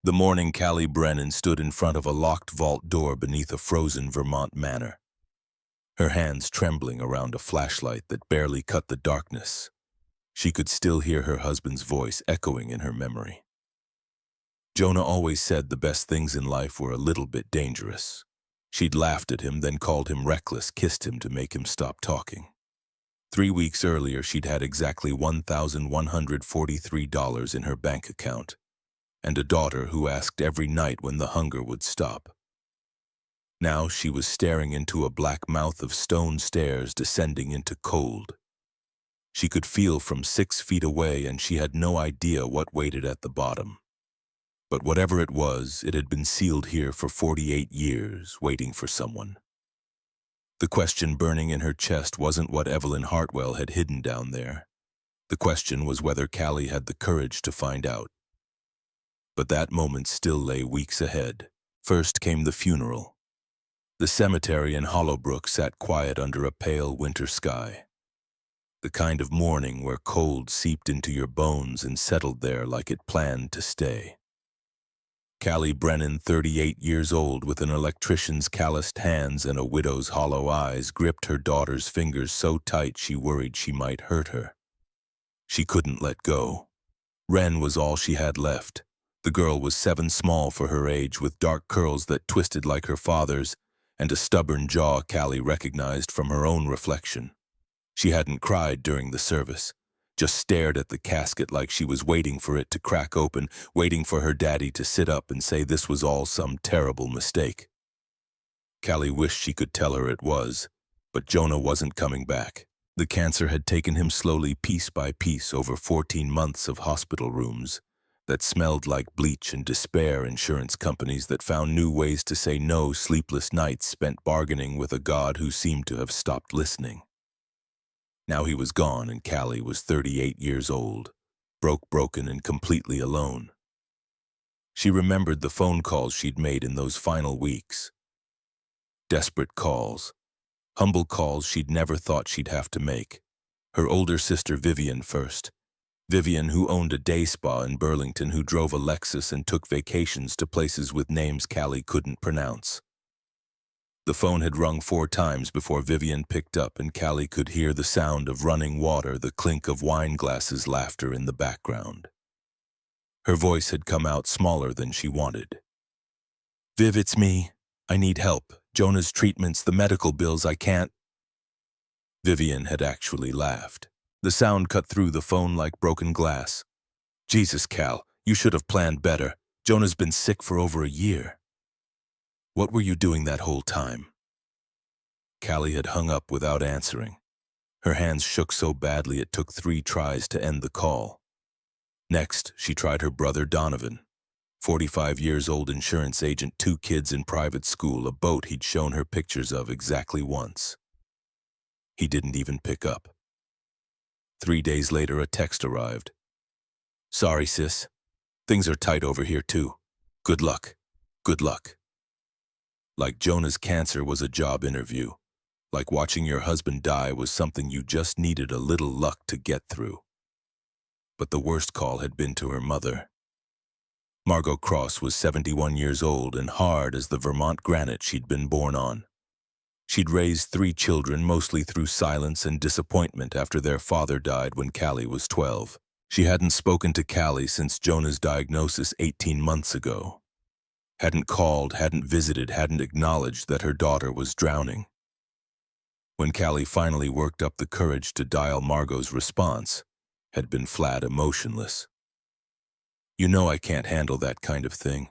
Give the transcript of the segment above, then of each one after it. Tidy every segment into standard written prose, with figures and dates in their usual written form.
The morning Callie Brennan stood in front of a locked vault door beneath a frozen Vermont manor, her hands trembling around a flashlight that barely cut the darkness. She could still hear her husband's voice echoing in her memory. Jonah always said the best things in life were a little bit dangerous. She'd laughed at him, then called him reckless, kissed him to make him stop talking. 3 weeks earlier, she'd had exactly $1,143 in her bank account, and a daughter who asked every night when the hunger would stop. Now she was staring into a black mouth of stone stairs descending into cold. She could feel from 6 feet away, and she had no idea what waited at the bottom. But whatever it was, it had been sealed here for 48 years, waiting for someone. The question burning in her chest wasn't what Evelyn Hartwell had hidden down there. The question was whether Callie had the courage to find out. But that moment still lay weeks ahead. First came the funeral. The cemetery in Hollowbrook sat quiet under a pale winter sky. The kind of mourning where cold seeped into your bones and settled there like it planned to stay. Callie Brennan, 38 years old, with an electrician's calloused hands and a widow's hollow eyes, gripped her daughter's fingers so tight she worried she might hurt her. She couldn't let go. Wren was all she had left. The girl was 7 small for her age, with dark curls that twisted like her father's, and a stubborn jaw Callie recognized from her own reflection. She hadn't cried during the service, just stared at the casket like she was waiting for it to crack open, waiting for her daddy to sit up and say this was all some terrible mistake. Callie wished she could tell her it was, but Jonah wasn't coming back. The cancer had taken him slowly, piece by piece, over 14 months of hospital rooms that smelled like bleach and despair, insurance companies that found new ways to say no, sleepless nights spent bargaining with a God who seemed to have stopped listening. Now he was gone, and Callie was 38 years old, broken and completely alone. She remembered the phone calls she'd made in those final weeks. Desperate calls, humble calls she'd never thought she'd have to make. Her older sister Vivian first. Vivian, who owned a day spa in Burlington, who drove a Lexus and took vacations to places with names Callie couldn't pronounce. The phone had rung 4 times before Vivian picked up, and Callie could hear the sound of running water, the clink of wine glasses, laughter in the background. Her voice had come out smaller than she wanted. "Viv, it's me. I need help. Jonah's treatments, the medical bills, I can't." Vivian had actually laughed. The sound cut through the phone like broken glass. "Jesus, Cal, you should have planned better. Jonah's been sick for over a year. What were you doing that whole time?" Callie had hung up without answering. Her hands shook so badly it took 3 tries to end the call. Next, she tried her brother Donovan, 45 years old, insurance agent, 2 kids in private school, a boat he'd shown her pictures of exactly once. He didn't even pick up. 3 days later, a text arrived. "Sorry, sis. Things are tight over here, too. Good luck. Good luck." Like Jonah's cancer was a job interview. Like watching your husband die was something you just needed a little luck to get through. But the worst call had been to her mother. Margot Cross was 71 years old and hard as the Vermont granite she'd been born on. She'd raised 3 children, mostly through silence and disappointment, after their father died when Callie was 12. She hadn't spoken to Callie since Jonah's diagnosis 18 months ago. Hadn't called, hadn't visited, hadn't acknowledged that her daughter was drowning. When Callie finally worked up the courage to dial, Margot's response had been flat, emotionless. "You know I can't handle that kind of thing.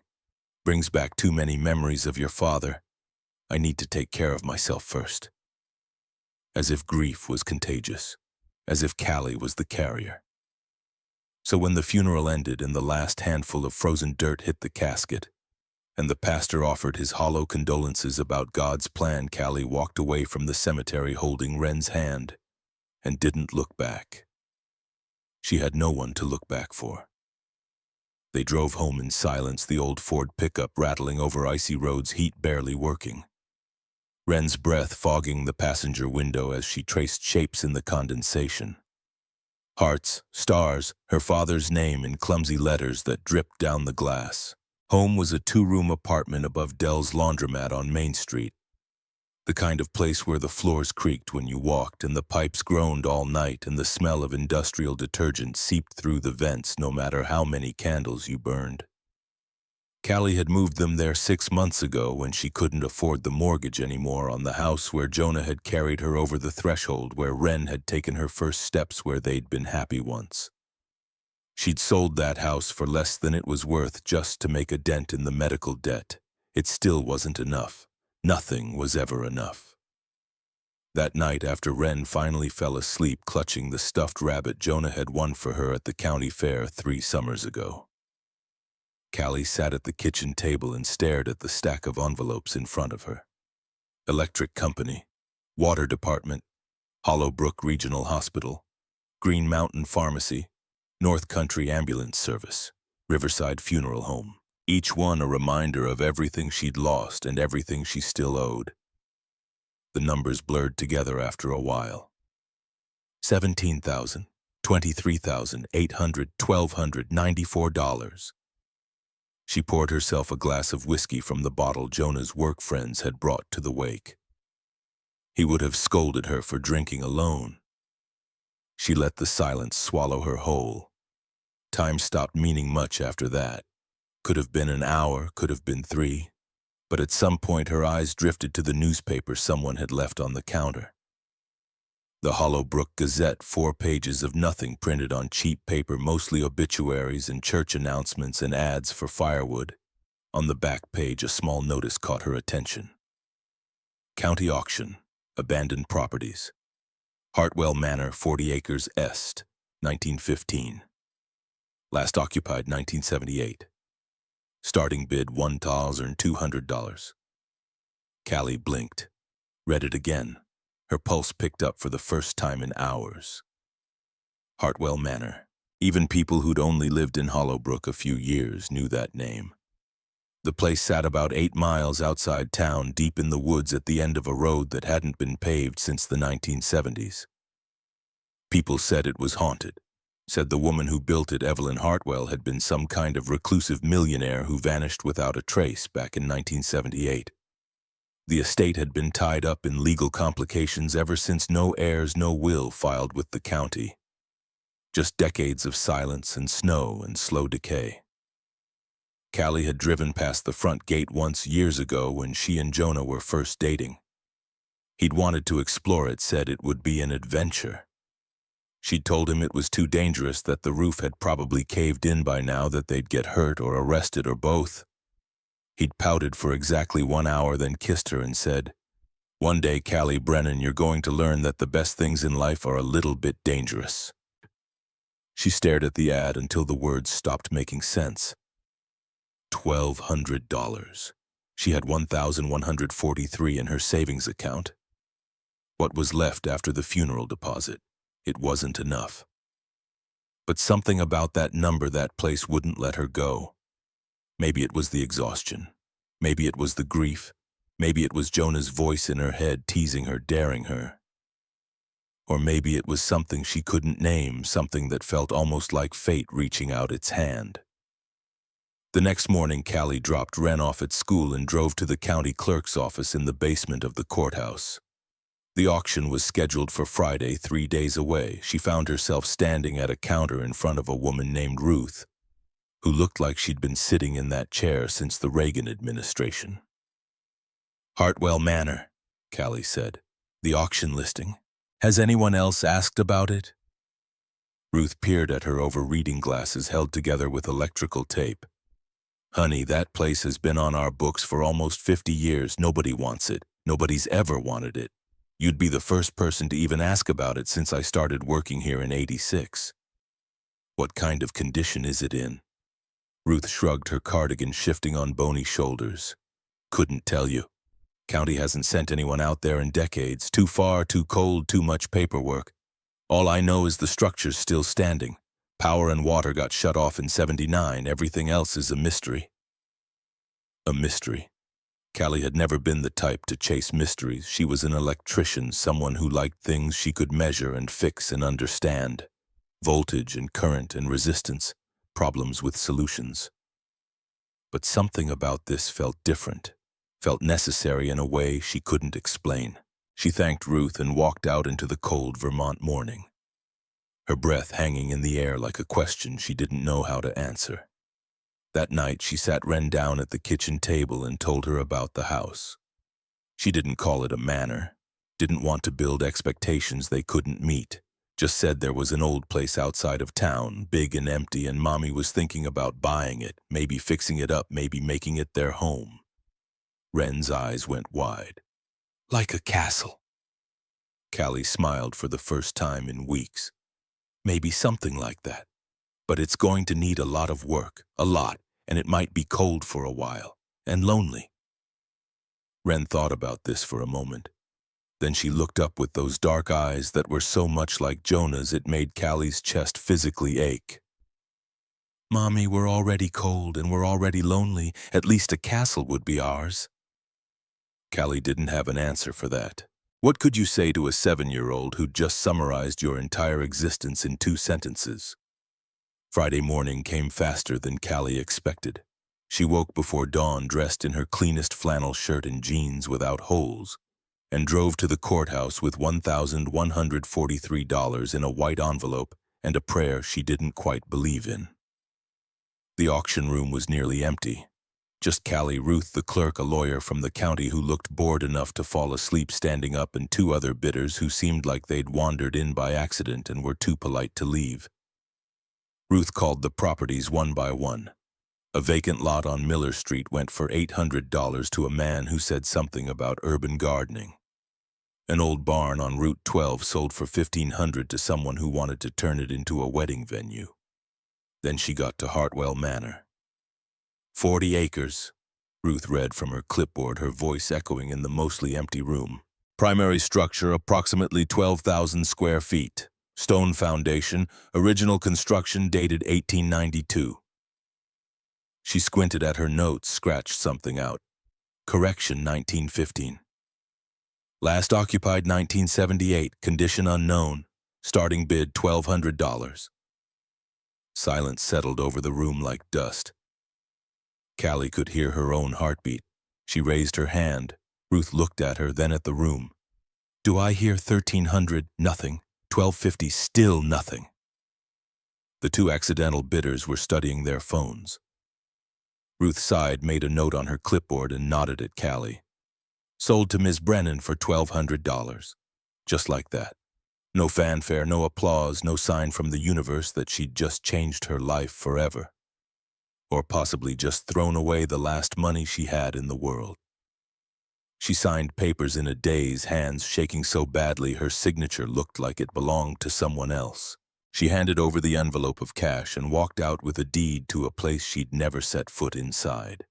Brings back too many memories of your father. I need to take care of myself first." As if grief was contagious. As if Callie was the carrier. So when the funeral ended and the last handful of frozen dirt hit the casket, and the pastor offered his hollow condolences about God's plan, Callie walked away from the cemetery holding Wren's hand and didn't look back. She had no one to look back for. They drove home in silence, the old Ford pickup rattling over icy roads, heat barely working. Wren's breath fogging the passenger window as she traced shapes in the condensation. Hearts, stars, her father's name in clumsy letters that dripped down the glass. Home was a two-room apartment above Dell's laundromat on Main Street, the kind of place where the floors creaked when you walked and the pipes groaned all night and the smell of industrial detergent seeped through the vents no matter how many candles you burned. Callie had moved them there 6 months ago when she couldn't afford the mortgage anymore on the house where Jonah had carried her over the threshold, where Wren had taken her first steps, where they'd been happy once. She'd sold that house for less than it was worth just to make a dent in the medical debt. It still wasn't enough. Nothing was ever enough. That night, after Wren finally fell asleep clutching the stuffed rabbit Jonah had won for her at the county fair 3 summers ago, Callie sat at the kitchen table and stared at the stack of envelopes in front of her. Electric Company, Water Department, Hollowbrook Regional Hospital, Green Mountain Pharmacy, North Country Ambulance Service, Riverside Funeral Home. Each one a reminder of everything she'd lost and everything she still owed. The numbers blurred together after a while. $17,000, $23,800, $1,294. She poured herself a glass of whiskey from the bottle Jonah's work friends had brought to the wake. He would have scolded her for drinking alone. She let the silence swallow her whole. Time stopped meaning much after that. Could have been an hour, could have been 3. But at some point her eyes drifted to the newspaper someone had left on the counter. The Hollowbrook Gazette, 4 pages of nothing printed on cheap paper, mostly obituaries and church announcements and ads for firewood. On the back page, a small notice caught her attention. County auction, abandoned properties. Hartwell Manor, 40 acres Est, 1915. Last occupied 1978. Starting bid $1,200. Callie blinked, read it again. Her pulse picked up for the first time in hours. Hartwell Manor. Even people who'd only lived in Hollowbrook a few years knew that name. The place sat about 8 miles outside town, deep in the woods at the end of a road that hadn't been paved since the 1970s. People said it was haunted. Said the woman who built it, Evelyn Hartwell, had been some kind of reclusive millionaire who vanished without a trace back in 1978. The estate had been tied up in legal complications ever since no heirs, no will filed with the county. Just decades of silence and snow and slow decay. Callie had driven past the front gate once years ago when she and Jonah were first dating. He'd wanted to explore it, said it would be an adventure. She'd told him it was too dangerous, that the roof had probably caved in by now, that they'd get hurt or arrested or both. He'd pouted for exactly 1 hour, then kissed her and said, "One day, Callie Brennan, you're going to learn that the best things in life are a little bit dangerous." She stared at the ad until the words stopped making sense. $1,200. She had $1,143 in her savings account. What was left after the funeral deposit? It wasn't enough. But something about that number, that place, wouldn't let her go. Maybe it was the exhaustion. Maybe it was the grief. Maybe it was Jonah's voice in her head teasing her, daring her. Or maybe it was something she couldn't name, something that felt almost like fate reaching out its hand. The next morning, Callie dropped Wren off at school and drove to the county clerk's office in the basement of the courthouse. The auction was scheduled for Friday, 3 days away. She found herself standing at a counter in front of a woman named Ruth, who looked like she'd been sitting in that chair since the Reagan administration. "Hartwell Manor," Callie said. "The auction listing. Has anyone else asked about it?" Ruth peered at her over reading glasses held together with electrical tape. "Honey, that place has been on our books for almost 50 years. Nobody wants it. Nobody's ever wanted it. You'd be the first person to even ask about it since I started working here in '86. What kind of condition is it in?" Ruth shrugged, her cardigan shifting on bony shoulders. "Couldn't tell you. County hasn't sent anyone out there in decades. Too far, too cold, too much paperwork. All I know is the structure's still standing. Power and water got shut off in '79. Everything else is a mystery." A mystery. Callie had never been the type to chase mysteries. She was an electrician, someone who liked things she could measure and fix and understand. Voltage and current and resistance, problems with solutions. But something about this felt different, felt necessary in a way she couldn't explain. She thanked Ruth and walked out into the cold Vermont morning, her breath hanging in the air like a question she didn't know how to answer. That night, she sat Wren down at the kitchen table and told her about the house. She didn't call it a manor, didn't want to build expectations they couldn't meet, just said there was an old place outside of town, big and empty, and Mommy was thinking about buying it, maybe fixing it up, maybe making it their home. Wren's eyes went wide. Like a castle. Callie smiled for the first time in weeks. Maybe something like that. But it's going to need a lot of work, a lot, and it might be cold for a while, and lonely. Wren thought about this for a moment. Then she looked up with those dark eyes that were so much like Jonah's it made Callie's chest physically ache. Mommy, we're already cold and we're already lonely. At least a castle would be ours. Callie didn't have an answer for that. What could you say to a 7-year-old who'd just summarized your entire existence in 2 sentences? Friday morning came faster than Callie expected. She woke before dawn dressed in her cleanest flannel shirt and jeans without holes, and drove to the courthouse with $1,143 in a white envelope and a prayer she didn't quite believe in. The auction room was nearly empty. Just Callie, Ruth, the clerk, a lawyer from the county who looked bored enough to fall asleep standing up, and 2 other bidders who seemed like they'd wandered in by accident and were too polite to leave. Ruth called the properties one by one. A vacant lot on Miller Street went for $800 to a man who said something about urban gardening. An old barn on Route 12 sold for $1,500 to someone who wanted to turn it into a wedding venue. Then she got to Hartwell Manor. 40 acres, Ruth read from her clipboard, her voice echoing in the mostly empty room. Primary structure, approximately 12,000 square feet. Stone foundation, original construction dated 1892. She squinted at her notes, scratched something out. Correction, 1915. Last occupied 1978, condition unknown. Starting bid $1,200. Silence settled over the room like dust. Callie could hear her own heartbeat. She raised her hand. Ruth looked at her, then at the room. Do I hear 1,300? Nothing. 1,250? Still nothing. The 2 accidental bidders were studying their phones. Ruth sighed, made a note on her clipboard, and nodded at Callie. Sold to Ms. Brennan for $1,200. Just like that. No fanfare, no applause, no sign from the universe that she'd just changed her life forever. Or possibly just thrown away the last money she had in the world. She signed papers in a daze, hands shaking so badly her signature looked like it belonged to someone else. She handed over the envelope of cash and walked out with a deed to a place she'd never set foot inside.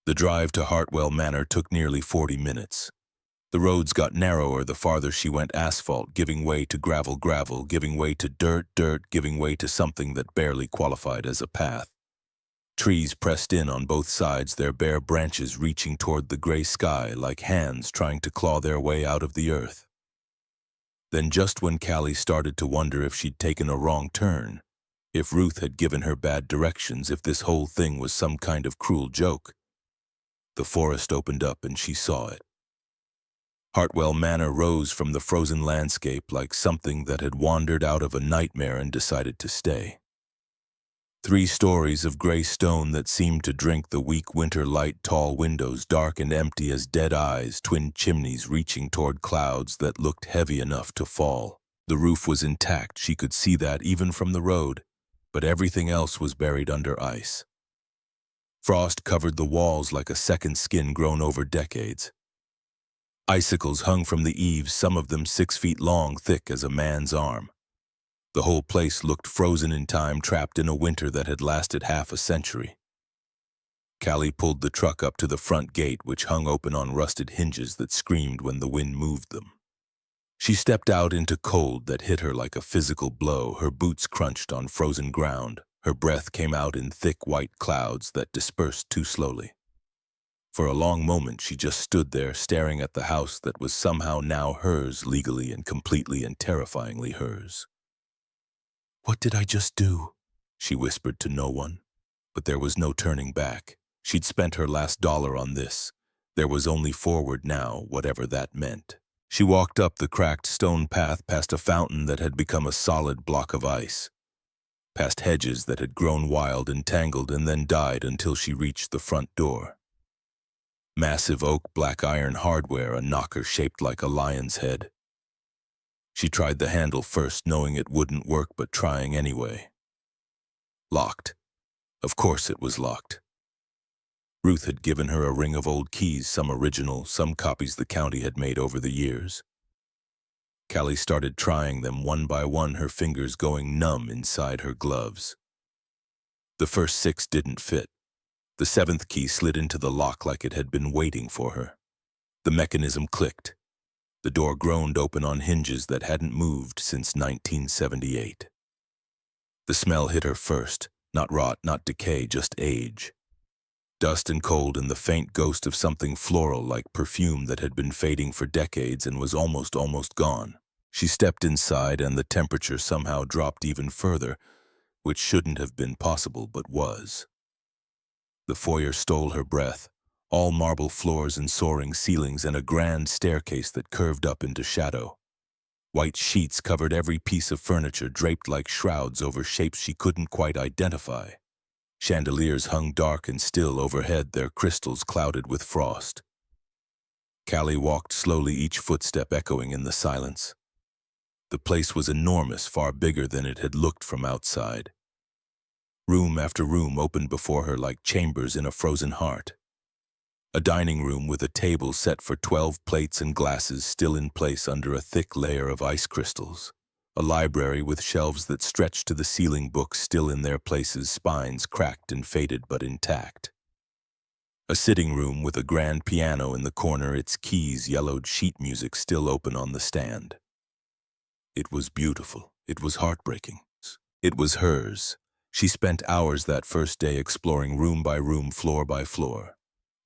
The drive to Hartwell Manor took nearly 40 minutes. The roads got narrower the farther she went, asphalt giving way to gravel, giving way to dirt, giving way to something that barely qualified as a path. Trees pressed in on both sides, their bare branches reaching toward the gray sky like hands trying to claw their way out of the earth. Then just when Callie started to wonder if she'd taken a wrong turn, if Ruth had given her bad directions, if this whole thing was some kind of cruel joke, the forest opened up and she saw it. Hartwell Manor rose from the frozen landscape like something that had wandered out of a nightmare and decided to stay. 3 stories of gray stone that seemed to drink the weak winter light, tall windows dark and empty as dead eyes, twin chimneys reaching toward clouds that looked heavy enough to fall. The roof was intact, she could see that even from the road, but everything else was buried under ice. Frost covered the walls like a second skin grown over decades. Icicles hung from the eaves, some of them 6 feet long, thick as a man's arm. The whole place looked frozen in time, trapped in a winter that had lasted half a century. Callie pulled the truck up to the front gate, which hung open on rusted hinges that screamed when the wind moved them. She stepped out into cold that hit her like a physical blow. Her boots crunched on frozen ground. Her breath came out in thick white clouds that dispersed too slowly. For a long moment, she just stood there, staring at the house that was somehow now hers, legally and completely and terrifyingly hers. What did I just do? She whispered to no one. But there was no turning back. She'd spent her last dollar on this. There was only forward now, whatever that meant. She walked up the cracked stone path past a fountain that had become a solid block of ice, past hedges that had grown wild and tangled and then died until she reached the front door. Massive oak black iron hardware, a knocker shaped like a lion's head. She tried the handle first, knowing it wouldn't work, but trying anyway. Locked. Of course it was locked. Ruth had given her a ring of old keys, some original, some copies the county had made over the years. Callie started trying them one by one, her fingers going numb inside her gloves. The first 6 didn't fit. The 7th key slid into the lock like it had been waiting for her. The mechanism clicked. The door groaned open on hinges that hadn't moved since 1978. The smell hit her first, not rot, not decay, just age. Dust and cold and the faint ghost of something floral like perfume that had been fading for decades and was almost gone. She stepped inside and the temperature somehow dropped even further, which shouldn't have been possible but was. The foyer stole her breath, all marble floors and soaring ceilings and a grand staircase that curved up into shadow. White sheets covered every piece of furniture, draped like shrouds over shapes she couldn't quite identify. Chandeliers hung dark and still overhead, their crystals clouded with frost. Callie walked slowly, each footstep echoing in the silence. The place was enormous, far bigger than it had looked from outside. Room after room opened before her like chambers in a frozen heart. A dining room with a table set for 12 plates and glasses still in place under a thick layer of ice crystals. A library with shelves that stretched to the ceiling, books still in their places, spines cracked and faded but intact. A sitting room with a grand piano in the corner, its keys yellowed, sheet music still open on the stand. It was beautiful. It was heartbreaking. It was hers. She spent hours that first day exploring room by room, floor by floor.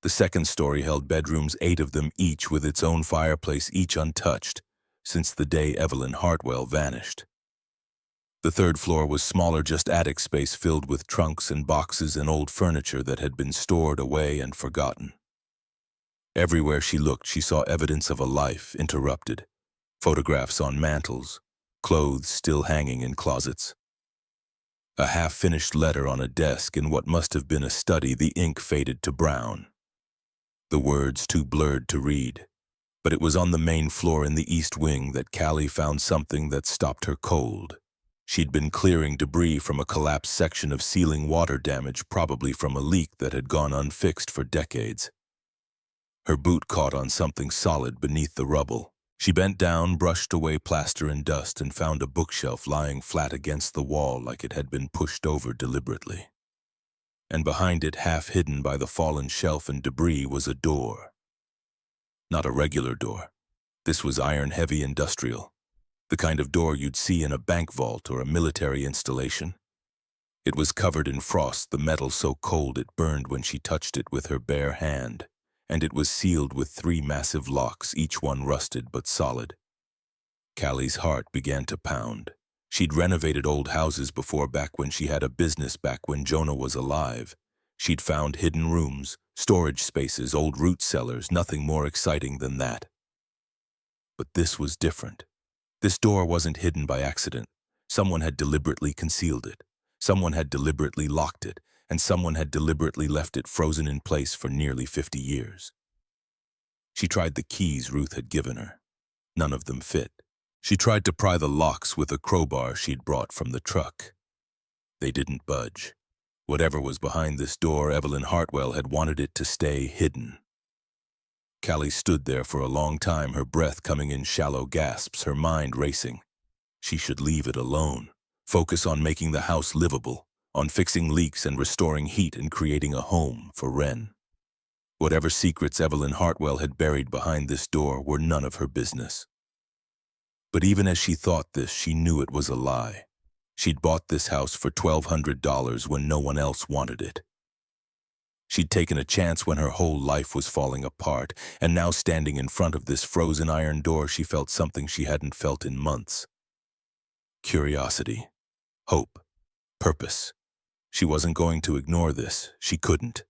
The second story held bedrooms, 8 of them each with its own fireplace, each untouched since the day Evelyn Hartwell vanished. The third floor was smaller, just attic space filled with trunks and boxes and old furniture that had been stored away and forgotten. Everywhere she looked, she saw evidence of a life interrupted. Photographs on mantels, clothes still hanging in closets. A half-finished letter on a desk in what must have been a study, the ink faded to brown. The words too blurred to read. But it was on the main floor in the east wing that Callie found something that stopped her cold. She'd been clearing debris from a collapsed section of ceiling, water damage, probably from a leak that had gone unfixed for decades. Her boot caught on something solid beneath the rubble. She bent down, brushed away plaster and dust, and found a bookshelf lying flat against the wall like it had been pushed over deliberately. And behind it, half hidden by the fallen shelf and debris, was a door. Not a regular door. This was iron-heavy industrial, the kind of door you'd see in a bank vault or a military installation. It was covered in frost, the metal so cold it burned when she touched it with her bare hand, and it was sealed with 3 massive locks, each one rusted but solid. Callie's heart began to pound. She'd renovated old houses before, back when she had a business, back when Jonah was alive. She'd found hidden rooms, storage spaces, old root cellars, nothing more exciting than that. But this was different. This door wasn't hidden by accident. Someone had deliberately concealed it. Someone had deliberately locked it, and someone had deliberately left it frozen in place for nearly 50 years. She tried the keys Ruth had given her. None of them fit. She tried to pry the locks with a crowbar she'd brought from the truck. They didn't budge. Whatever was behind this door, Evelyn Hartwell had wanted it to stay hidden. Callie stood there for a long time, her breath coming in shallow gasps, her mind racing. She should leave it alone. Focus on making the house livable, on fixing leaks and restoring heat and creating a home for Wren. Whatever secrets Evelyn Hartwell had buried behind this door were none of her business. But even as she thought this, she knew it was a lie. She'd bought this house for $1,200 when no one else wanted it. She'd taken a chance when her whole life was falling apart, and now standing in front of this frozen iron door, she felt something she hadn't felt in months. Curiosity, hope, purpose. She wasn't going to ignore this. She couldn't.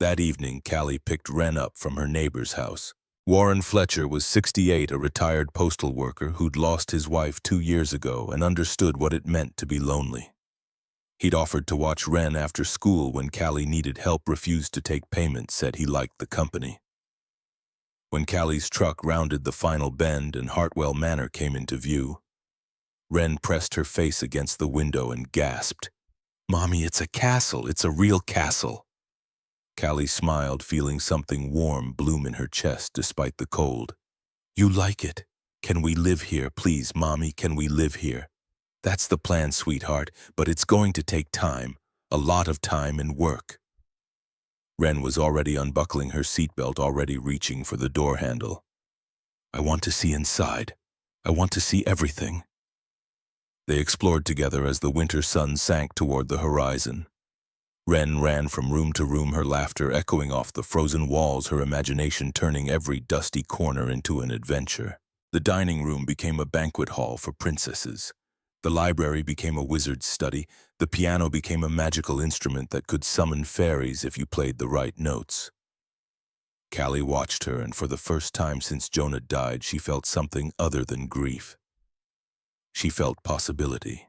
That evening, Callie picked Wren up from her neighbor's house. Warren Fletcher was 68, a retired postal worker who'd lost his wife 2 years ago and understood what it meant to be lonely. He'd offered to watch Wren after school when Callie needed help, refused to take payment, said he liked the company. When Callie's truck rounded the final bend and Hartwell Manor came into view, Wren pressed her face against the window and gasped, "Mommy, it's a castle. It's a real castle." Callie smiled, feeling something warm bloom in her chest despite the cold. "You like it? Can we live here, please, Mommy? Can we live here?" "That's the plan, sweetheart, but it's going to take time, a lot of time and work." Wren was already unbuckling her seatbelt, already reaching for the door handle. "I want to see inside. I want to see everything." They explored together as the winter sun sank toward the horizon. Wren ran from room to room, her laughter echoing off the frozen walls, her imagination turning every dusty corner into an adventure. The dining room became a banquet hall for princesses. The library became a wizard's study. The piano became a magical instrument that could summon fairies if you played the right notes. Callie watched her, and for the first time since Jonah died, she felt something other than grief. She felt possibility.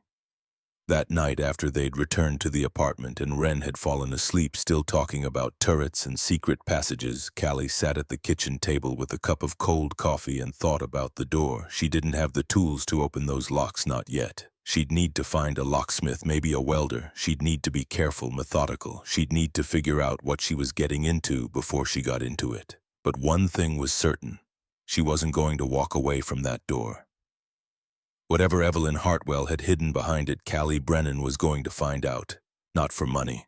That night, after they'd returned to the apartment and Wren had fallen asleep still talking about turrets and secret passages, Callie sat at the kitchen table with a cup of cold coffee and thought about the door. She didn't have the tools to open those locks, not yet. She'd need to find a locksmith, maybe a welder. She'd need to be careful, methodical. She'd need to figure out what she was getting into before she got into it. But one thing was certain. She wasn't going to walk away from that door. Whatever Evelyn Hartwell had hidden behind it, Callie Brennan was going to find out. Not for money.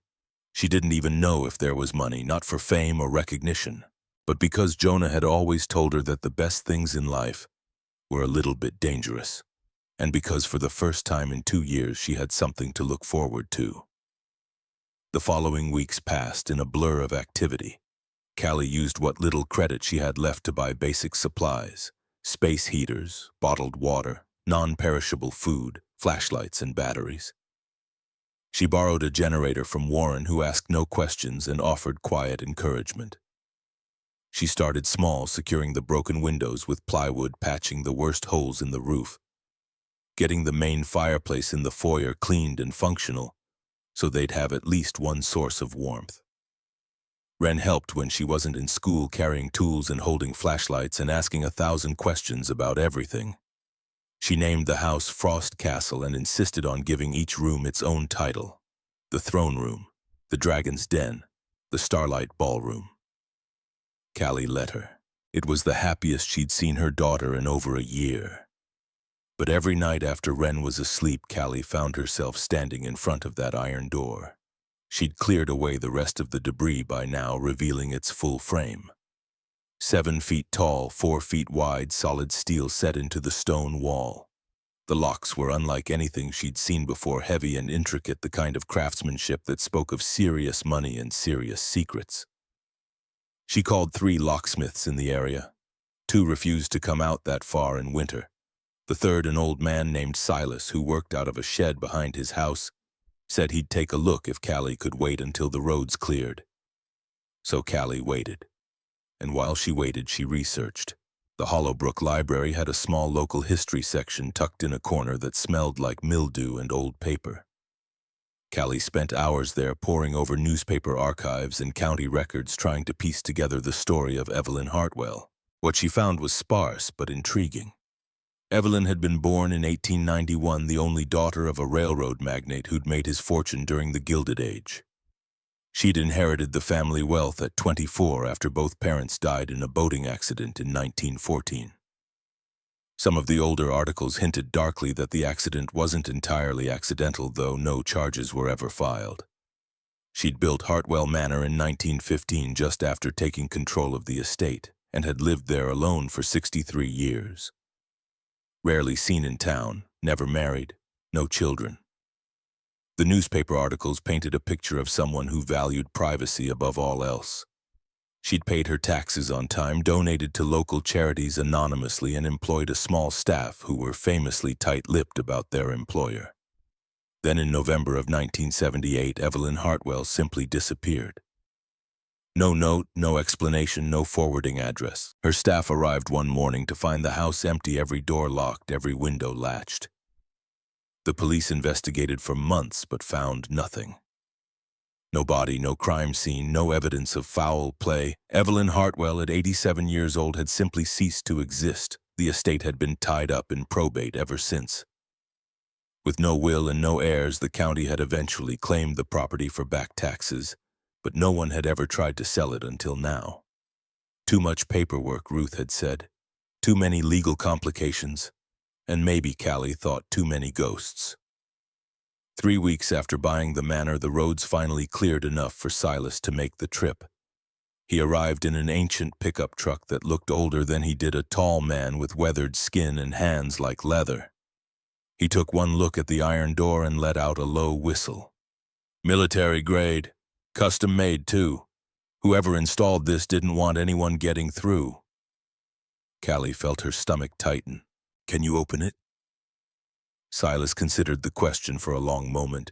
She didn't even know if there was money, not for fame or recognition. But because Jonah had always told her that the best things in life were a little bit dangerous. And because for the first time in 2 years she had something to look forward to. The following weeks passed in a blur of activity. Callie used what little credit she had left to buy basic supplies, space heaters, bottled water, non-perishable food, flashlights, and batteries. She borrowed a generator from Warren, who asked no questions and offered quiet encouragement. She started small, securing the broken windows with plywood, patching the worst holes in the roof, getting the main fireplace in the foyer cleaned and functional so they'd have at least one source of warmth. Wren helped when she wasn't in school, carrying tools and holding flashlights and asking 1,000 questions about everything. She named the house Frost Castle and insisted on giving each room its own title. The Throne Room, the Dragon's Den, the Starlight Ballroom. Callie let her. It was the happiest she'd seen her daughter in over a year. But every night after Wren was asleep, Callie found herself standing in front of that iron door. She'd cleared away the rest of the debris by now, revealing its full frame. 7 feet tall, 4 feet wide, solid steel set into the stone wall. The locks were unlike anything she'd seen before, heavy and intricate, the kind of craftsmanship that spoke of serious money and serious secrets. She called 3 locksmiths in the area. 2 refused to come out that far in winter. The third, an old man named Silas, who worked out of a shed behind his house, said he'd take a look if Callie could wait until the roads cleared. So Callie waited. And while she waited, she researched. The Hollowbrook Library had a small local history section tucked in a corner that smelled like mildew and old paper. Callie spent hours there poring over newspaper archives and county records, trying to piece together the story of Evelyn Hartwell. What she found was sparse but intriguing. Evelyn had been born in 1891, the only daughter of a railroad magnate who'd made his fortune during the Gilded Age. She'd inherited the family wealth at 24 after both parents died in a boating accident in 1914. Some of the older articles hinted darkly that the accident wasn't entirely accidental, though no charges were ever filed. She'd built Hartwell Manor in 1915, just after taking control of the estate, and had lived there alone for 63 years. Rarely seen in town, never married, no children. The newspaper articles painted a picture of someone who valued privacy above all else. She'd paid her taxes on time, donated to local charities anonymously, and employed a small staff who were famously tight-lipped about their employer. Then in November of 1978, Evelyn Hartwell simply disappeared. No note, no explanation, no forwarding address. Her staff arrived one morning to find the house empty, every door locked, every window latched. The police investigated for months but found nothing. No body, no crime scene, no evidence of foul play. Evelyn Hartwell, at 87 years old, had simply ceased to exist. The estate had been tied up in probate ever since. With no will and no heirs, the county had eventually claimed the property for back taxes, but no one had ever tried to sell it until now. Too much paperwork, Ruth had said. Too many legal complications. And maybe, Callie thought, too many ghosts. 3 weeks after buying the manor, the roads finally cleared enough for Silas to make the trip. He arrived in an ancient pickup truck that looked older than he did, a tall man with weathered skin and hands like leather. He took one look at the iron door and let out a low whistle. Military grade. Custom made, too. Whoever installed this didn't want anyone getting through. Callie felt her stomach tighten. Can you open it? Silas considered the question for a long moment.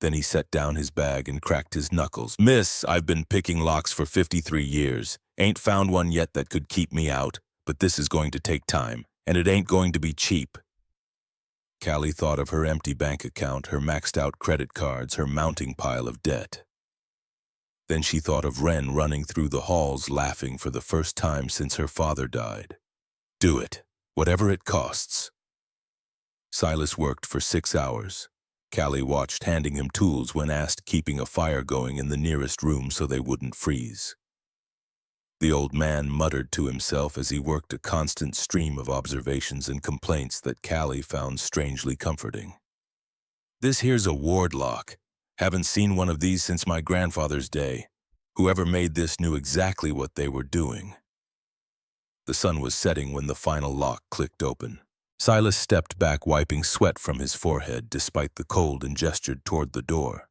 Then he set down his bag and cracked his knuckles. Miss, I've been picking locks for 53 years. Ain't found one yet that could keep me out, but this is going to take time, and it ain't going to be cheap. Callie thought of her empty bank account, her maxed-out credit cards, her mounting pile of debt. Then she thought of Wren running through the halls laughing for the first time since her father died. Do it, whatever it costs. Silas worked for 6 hours. Callie watched, handing him tools when asked, keeping a fire going in the nearest room so they wouldn't freeze. The old man muttered to himself as he worked, a constant stream of observations and complaints that Callie found strangely comforting. This here's a ward lock. Haven't seen one of these since my grandfather's day. Whoever made this knew exactly what they were doing. The sun was setting when the final lock clicked open. Silas stepped back, wiping sweat from his forehead despite the cold, and gestured toward the door.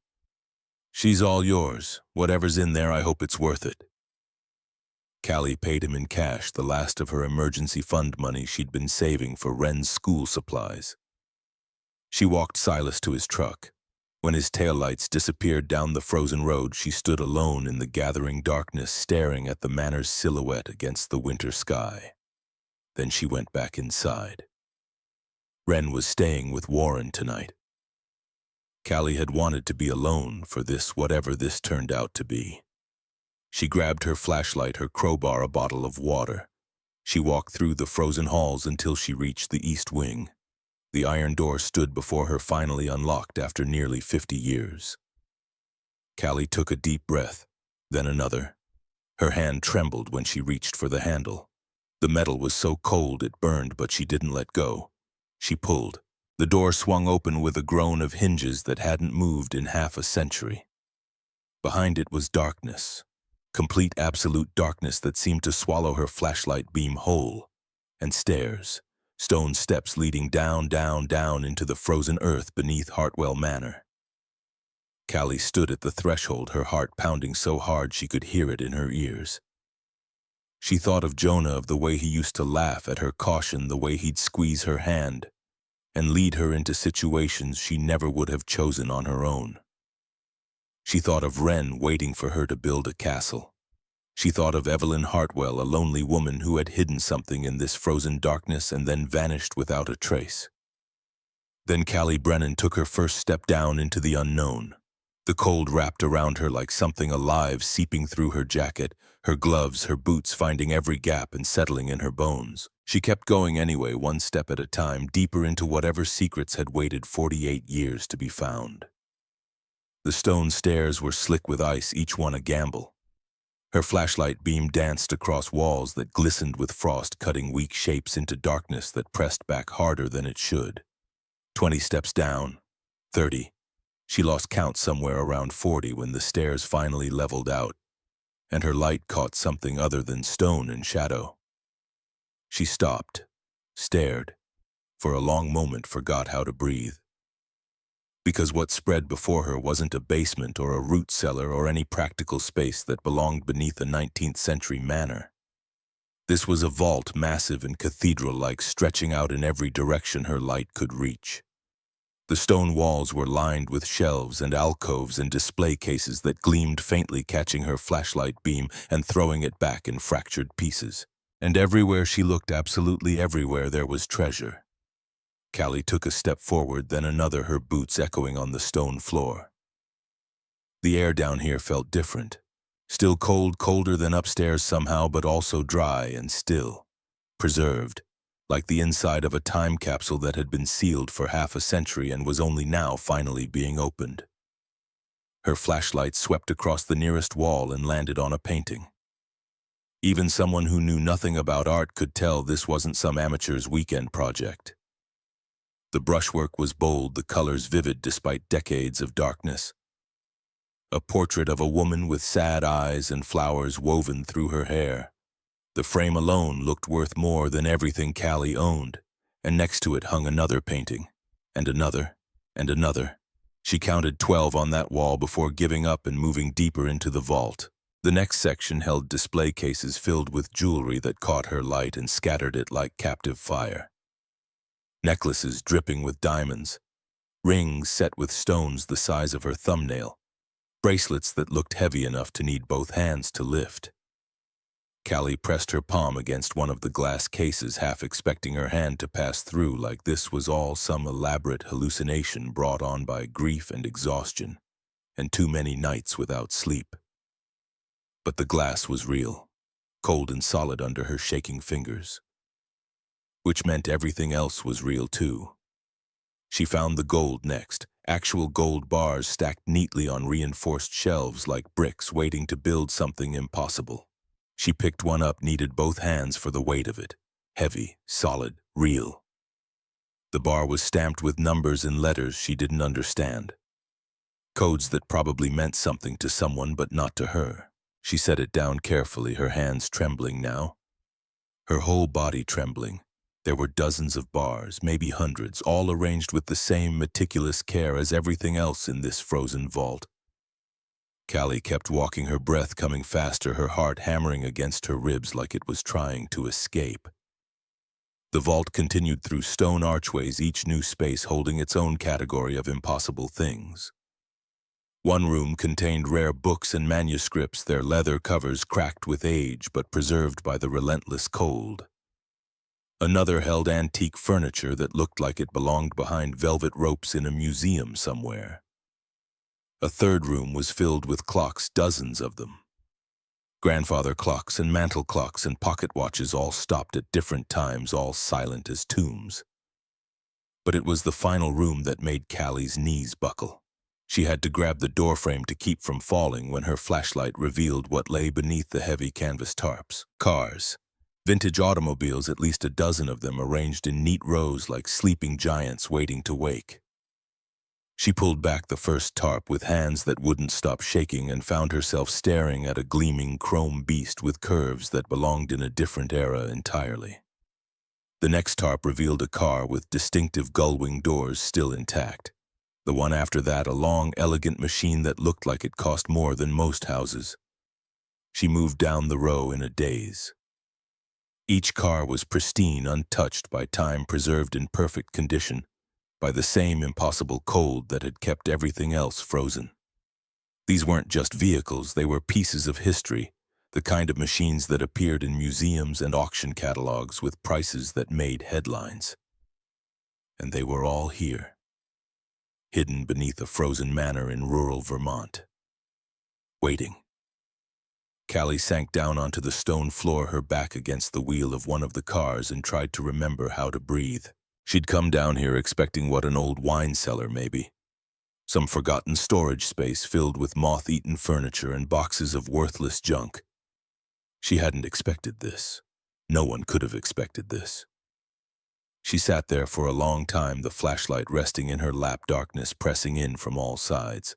She's all yours. Whatever's in there, I hope it's worth it. Callie paid him in cash, the last of her emergency fund money she'd been saving for Wren's school supplies. She walked Silas to his truck. When his taillights disappeared down the frozen road, she stood alone in the gathering darkness, staring at the manor's silhouette against the winter sky. Then she went back inside. Wren was staying with Warren tonight. Callie had wanted to be alone for this, whatever this turned out to be. She grabbed her flashlight, her crowbar, a bottle of water. She walked through the frozen halls until she reached the east wing. The iron door stood before her, finally unlocked after nearly 50 years. Callie took a deep breath, then another. Her hand trembled when she reached for the handle. The metal was so cold it burned, but she didn't let go. She pulled. The door swung open with a groan of hinges that hadn't moved in half a century. Behind it was darkness. Complete, absolute darkness that seemed to swallow her flashlight beam whole. And stairs. Stone steps leading down, down, down into the frozen earth beneath Hartwell Manor. Callie stood at the threshold, her heart pounding so hard she could hear it in her ears. She thought of Jonah, of the way he used to laugh at her caution, the way he'd squeeze her hand and lead her into situations she never would have chosen on her own. She thought of Wren waiting for her to build a castle. She thought of Evelyn Hartwell, a lonely woman who had hidden something in this frozen darkness and then vanished without a trace. Then Callie Brennan took her first step down into the unknown. The cold wrapped around her like something alive, seeping through her jacket, her gloves, her boots, finding every gap and settling in her bones. She kept going anyway, one step at a time, deeper into whatever secrets had waited 48 years to be found. The stone stairs were slick with ice, each one a gamble. Her flashlight beam danced across walls that glistened with frost, cutting weak shapes into darkness that pressed back harder than it should. 20 steps down, 30. She lost count somewhere around 40 when the stairs finally leveled out, and her light caught something other than stone and shadow. She stopped, stared, for a long moment forgot how to breathe. Because what spread before her wasn't a basement or a root cellar or any practical space that belonged beneath a 19th century manor. This was a vault, massive and cathedral-like, stretching out in every direction her light could reach. The stone walls were lined with shelves and alcoves and display cases that gleamed faintly, catching her flashlight beam and throwing it back in fractured pieces. And everywhere she looked, absolutely everywhere, there was treasure. Callie took a step forward, then another, her boots echoing on the stone floor. The air down here felt different. Still cold, colder than upstairs somehow, but also dry and still. Preserved, like the inside of a time capsule that had been sealed for half a century and was only now finally being opened. Her flashlight swept across the nearest wall and landed on a painting. Even someone who knew nothing about art could tell this wasn't some amateur's weekend project. The brushwork was bold, the colors vivid despite decades of darkness. A portrait of a woman with sad eyes and flowers woven through her hair. The frame alone looked worth more than everything Callie owned, and next to it hung another painting, and another, and another. She counted 12 on that wall before giving up and moving deeper into the vault. The next section held display cases filled with jewelry that caught her light and scattered it like captive fire. Necklaces dripping with diamonds, rings set with stones the size of her thumbnail, bracelets that looked heavy enough to need both hands to lift. Callie pressed her palm against one of the glass cases, half expecting her hand to pass through, like this was all some elaborate hallucination brought on by grief and exhaustion, and too many nights without sleep. But the glass was real, cold and solid under her shaking fingers. Which meant everything else was real too. She found the gold next, actual gold bars stacked neatly on reinforced shelves like bricks waiting to build something impossible. She picked one up, needed both hands for the weight of it. Heavy, solid, real. The bar was stamped with numbers and letters she didn't understand. Codes that probably meant something to someone but not to her. She set it down carefully, her hands trembling now. Her whole body trembling. There were dozens of bars, maybe hundreds, all arranged with the same meticulous care as everything else in this frozen vault. Callie kept walking, her breath coming faster, her heart hammering against her ribs like it was trying to escape. The vault continued through stone archways, each new space holding its own category of impossible things. One room contained rare books and manuscripts, their leather covers cracked with age but preserved by the relentless cold. Another held antique furniture that looked like it belonged behind velvet ropes in a museum somewhere. A third room was filled with clocks, dozens of them. Grandfather clocks and mantel clocks and pocket watches, all stopped at different times, all silent as tombs. But it was the final room that made Callie's knees buckle. She had to grab the doorframe to keep from falling when her flashlight revealed what lay beneath the heavy canvas tarps. Cars. Vintage automobiles, at least a dozen of them, arranged in neat rows like sleeping giants waiting to wake. She pulled back the first tarp with hands that wouldn't stop shaking and found herself staring at a gleaming chrome beast with curves that belonged in a different era entirely. The next tarp revealed a car with distinctive gull-wing doors still intact. The one after that, a long, elegant machine that looked like it cost more than most houses. She moved down the row in a daze. Each car was pristine, untouched by time, preserved in perfect condition, by the same impossible cold that had kept everything else frozen. These weren't just vehicles, they were pieces of history, the kind of machines that appeared in museums and auction catalogs with prices that made headlines. And they were all here, hidden beneath a frozen manor in rural Vermont, waiting. Callie sank down onto the stone floor, her back against the wheel of one of the cars, and tried to remember how to breathe. She'd come down here expecting what, an old wine cellar maybe. Some forgotten storage space filled with moth-eaten furniture and boxes of worthless junk. She hadn't expected this. No one could have expected this. She sat there for a long time, the flashlight resting in her lap, darkness pressing in from all sides.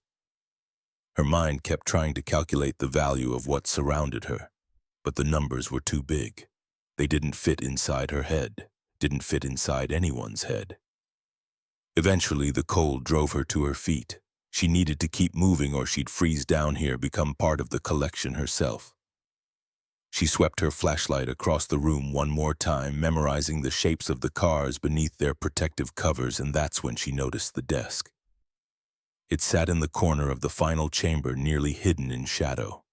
Her mind kept trying to calculate the value of what surrounded her, but the numbers were too big. They didn't fit inside her head, didn't fit inside anyone's head. Eventually, the cold drove her to her feet. She needed to keep moving or she'd freeze down here, become part of the collection herself. She swept her flashlight across the room one more time, memorizing the shapes of the cars beneath their protective covers, and that's when she noticed the desk. It sat in the corner of the final chamber, nearly hidden in shadow.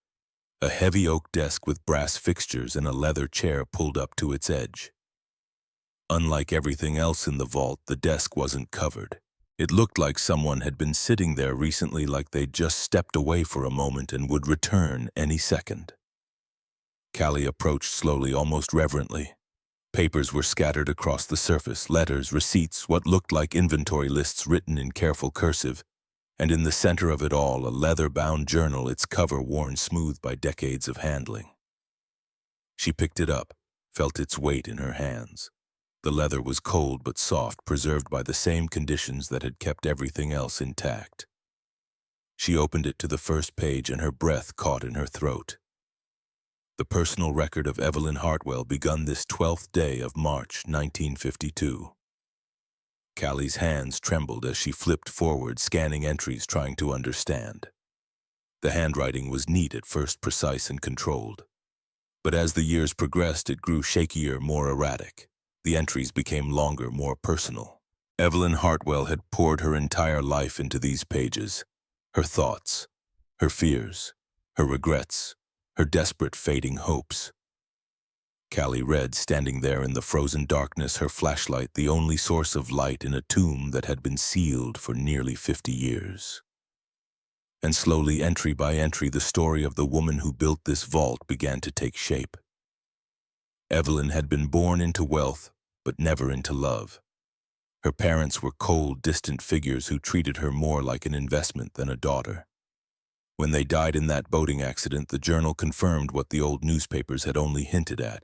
A heavy oak desk with brass fixtures and a leather chair pulled up to its edge. Unlike everything else in the vault, the desk wasn't covered. It looked like someone had been sitting there recently, like they'd just stepped away for a moment and would return any second. Callie approached slowly, almost reverently. Papers were scattered across the surface, letters, receipts, what looked like inventory lists written in careful cursive, and in the center of it all, a leather-bound journal, its cover worn smooth by decades of handling. She picked it up, felt its weight in her hands. The leather was cold but soft, preserved by the same conditions that had kept everything else intact. She opened it to the first page, and her breath caught in her throat. The personal record of Evelyn Hartwell, begun this 12th day of March, 1952. Callie's hands trembled as she flipped forward, scanning entries, trying to understand. The handwriting was neat at first, precise and controlled. But as the years progressed, it grew shakier, more erratic. The entries became longer, more personal. Evelyn Hartwell had poured her entire life into these pages. Her thoughts, her fears, her regrets, her desperate, fading hopes. Callie read, standing there in the frozen darkness, her flashlight the only source of light in a tomb that had been sealed for nearly 50 years. And slowly, entry by entry, the story of the woman who built this vault began to take shape. Evelyn had been born into wealth, but never into love. Her parents were cold, distant figures who treated her more like an investment than a daughter. When they died in that boating accident, the journal confirmed what the old newspapers had only hinted at.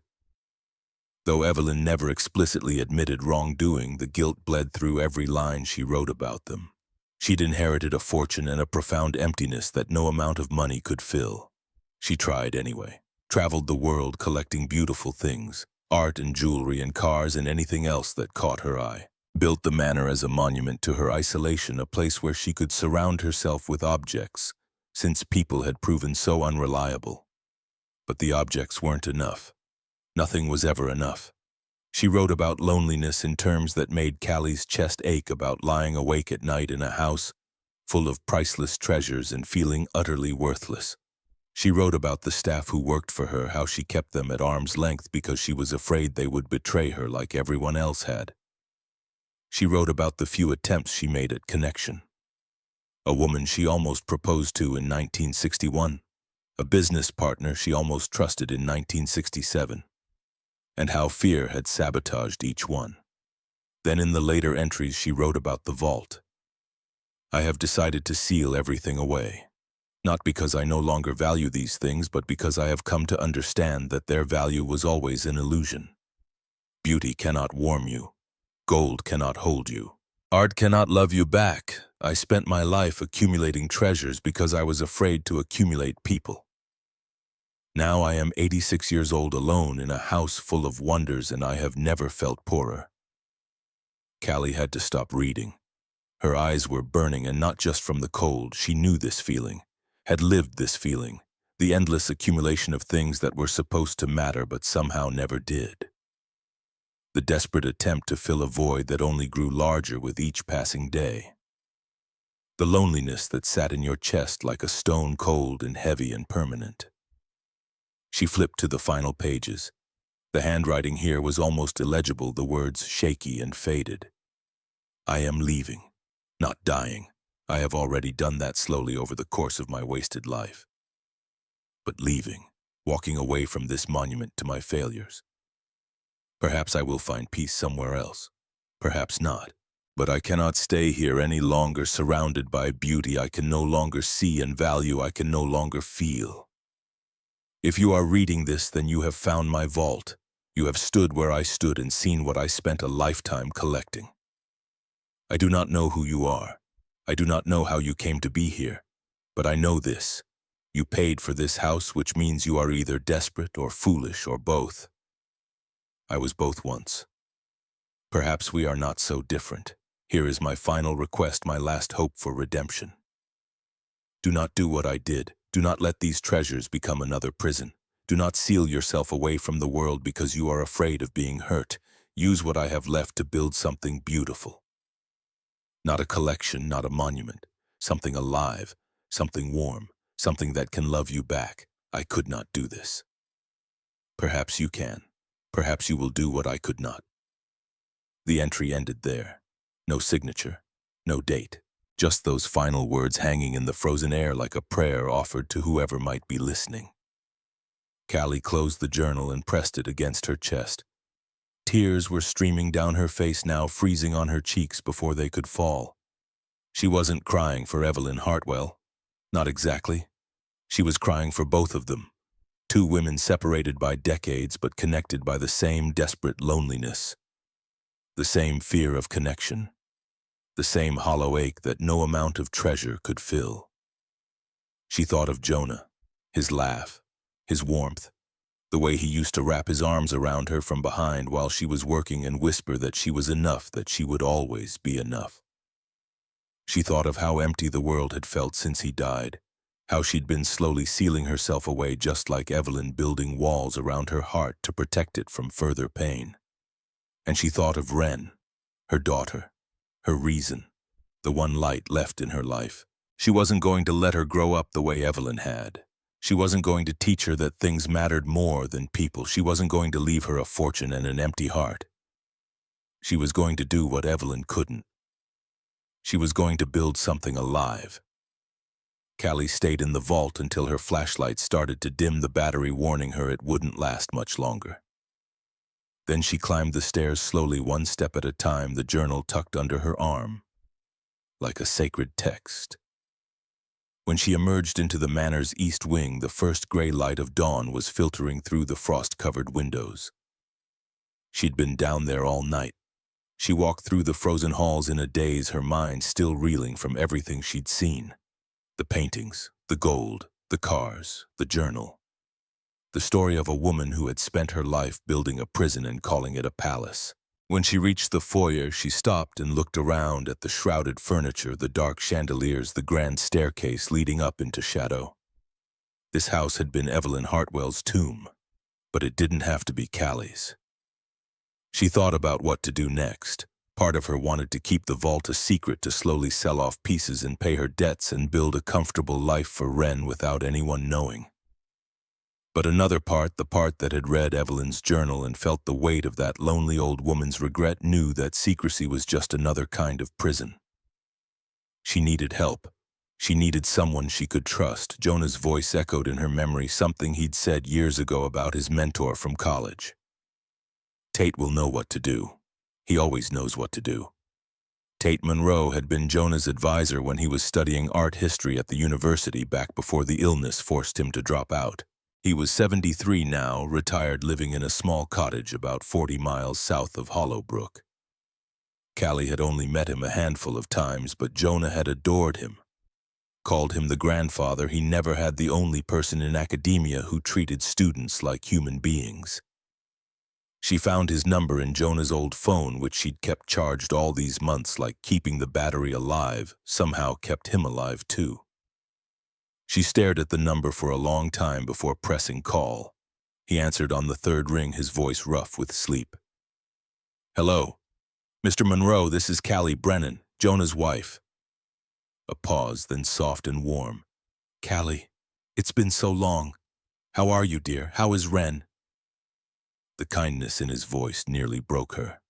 Though Evelyn never explicitly admitted wrongdoing, the guilt bled through every line she wrote about them. She'd inherited a fortune and a profound emptiness that no amount of money could fill. She tried anyway. Traveled the world collecting beautiful things, art and jewelry and cars and anything else that caught her eye. Built the manor as a monument to her isolation, a place where she could surround herself with objects, since people had proven so unreliable. But the objects weren't enough. Nothing was ever enough. She wrote about loneliness in terms that made Callie's chest ache, about lying awake at night in a house full of priceless treasures and feeling utterly worthless. She wrote about the staff who worked for her, how she kept them at arm's length because she was afraid they would betray her like everyone else had. She wrote about the few attempts she made at connection. A woman she almost proposed to in 1961, a business partner she almost trusted in 1967, and how fear had sabotaged each one. Then in the later entries she wrote about the vault. I have decided to seal everything away. Not because I no longer value these things, but because I have come to understand that their value was always an illusion. Beauty cannot warm you. Gold cannot hold you. Art cannot love you back. I spent my life accumulating treasures because I was afraid to accumulate people. Now I am 86 years old, alone in a house full of wonders, and I have never felt poorer. Callie had to stop reading. Her eyes were burning, and not just from the cold. She knew this feeling. Had lived this feeling, the endless accumulation of things that were supposed to matter but somehow never did. The desperate attempt to fill a void that only grew larger with each passing day. The loneliness that sat in your chest like a stone, cold and heavy and permanent. She flipped to the final pages. The handwriting here was almost illegible, the words shaky and faded. I am leaving, not dying. I have already done that slowly over the course of my wasted life. But leaving, walking away from this monument to my failures. Perhaps I will find peace somewhere else. Perhaps not. But I cannot stay here any longer, surrounded by beauty I can no longer see and value I can no longer feel. If you are reading this, then you have found my vault. You have stood where I stood and seen what I spent a lifetime collecting. I do not know who you are. I do not know how you came to be here, but I know this. You paid for this house, which means you are either desperate or foolish or both. I was both once. Perhaps we are not so different. Here is my final request, my last hope for redemption. Do not do what I did. Do not let these treasures become another prison. Do not seal yourself away from the world because you are afraid of being hurt. Use what I have left to build something beautiful. Not a collection, not a monument. Something alive, something warm, something that can love you back. I could not do this. Perhaps you can. Perhaps you will do what I could not. The entry ended there. No signature, no date. Just those final words hanging in the frozen air like a prayer offered to whoever might be listening. Callie closed the journal and pressed it against her chest. Tears were streaming down her face now, freezing on her cheeks before they could fall. She wasn't crying for Evelyn Hartwell. Not exactly. She was crying for both of them. Two women separated by decades but connected by the same desperate loneliness. The same fear of connection. The same hollow ache that no amount of treasure could fill. She thought of Jonah, his laugh, his warmth, the way he used to wrap his arms around her from behind while she was working and whisper that she was enough, that she would always be enough. She thought of how empty the world had felt since he died, how she'd been slowly sealing herself away just like Evelyn, building walls around her heart to protect it from further pain. And she thought of Wren, her daughter, her reason, the one light left in her life. She wasn't going to let her grow up the way Evelyn had. She wasn't going to teach her that things mattered more than people. She wasn't going to leave her a fortune and an empty heart. She was going to do what Evelyn couldn't. She was going to build something alive. Callie stayed in the vault until her flashlight started to dim the battery, warning her it wouldn't last much longer. Then she climbed the stairs slowly, one step at a time, the journal tucked under her arm, like a sacred text. When she emerged into the manor's east wing, the first gray light of dawn was filtering through the frost-covered windows. She'd been down there all night. She walked through the frozen halls in a daze, her mind still reeling from everything she'd seen. The paintings, the gold, the cars, the journal. The story of a woman who had spent her life building a prison and calling it a palace. When she reached the foyer, she stopped and looked around at the shrouded furniture, the dark chandeliers, the grand staircase leading up into shadow. This house had been Evelyn Hartwell's tomb, but it didn't have to be Callie's. She thought about what to do next. Part of her wanted to keep the vault a secret, to slowly sell off pieces and pay her debts and build a comfortable life for Wren without anyone knowing. But another part, the part that had read Evelyn's journal and felt the weight of that lonely old woman's regret, knew that secrecy was just another kind of prison. She needed help. She needed someone she could trust. Jonah's voice echoed in her memory, something he'd said years ago about his mentor from college. Tate will know what to do. He always knows what to do. Tate Monroe had been Jonah's advisor when he was studying art history at the university back before the illness forced him to drop out. He was 73 now, retired, living in a small cottage about 40 miles south of Hollowbrook. Callie had only met him a handful of times, but Jonah had adored him. Called him the grandfather. He never had the only person in academia who treated students like human beings. She found his number in Jonah's old phone, which she'd kept charged all these months, like keeping the battery alive somehow kept him alive too. She stared at the number for a long time before pressing call. He answered on the third ring, his voice rough with sleep. "Hello. Mr. Monroe, this is Callie Brennan, Jonah's wife." A pause, then soft and warm. "Callie, it's been so long. How are you, dear? How is Wren?" The kindness in his voice nearly broke her.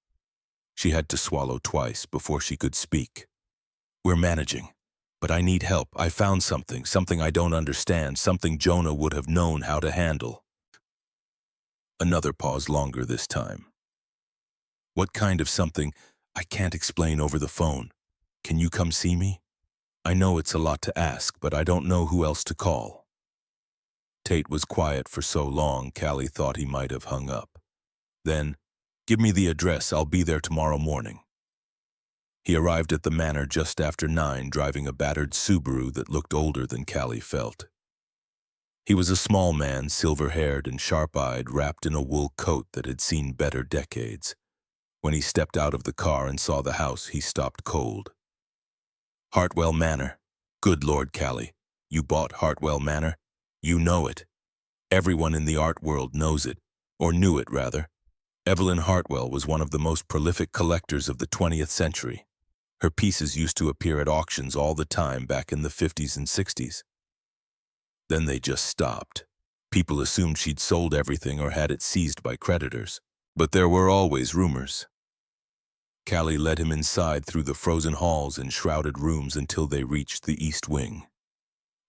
She had to swallow twice before she could speak. "We're managing. But I need help. I found something I don't understand, something Jonah would have known how to handle." Another pause, longer this time. "What kind of something? I can't explain over the phone. Can you come see me? I know it's a lot to ask, but I don't know who else to call." Tate was quiet for so long, Callie thought he might have hung up. Then, "Give me the address. I'll be there tomorrow morning." He arrived at the manor just after 9, driving a battered Subaru that looked older than Callie felt. He was a small man, silver-haired and sharp-eyed, wrapped in a wool coat that had seen better decades. When he stepped out of the car and saw the house, he stopped cold. "Hartwell Manor. Good Lord, Callie. You bought Hartwell Manor? You know it." Everyone in the art world knows it, or knew it rather. Evelyn Hartwell was one of the most prolific collectors of the 20th century. Her pieces used to appear at auctions all the time back in the 50s and 60s. Then they just stopped. People assumed she'd sold everything or had it seized by creditors. But there were always rumors. Callie led him inside through the frozen halls and shrouded rooms until they reached the east wing.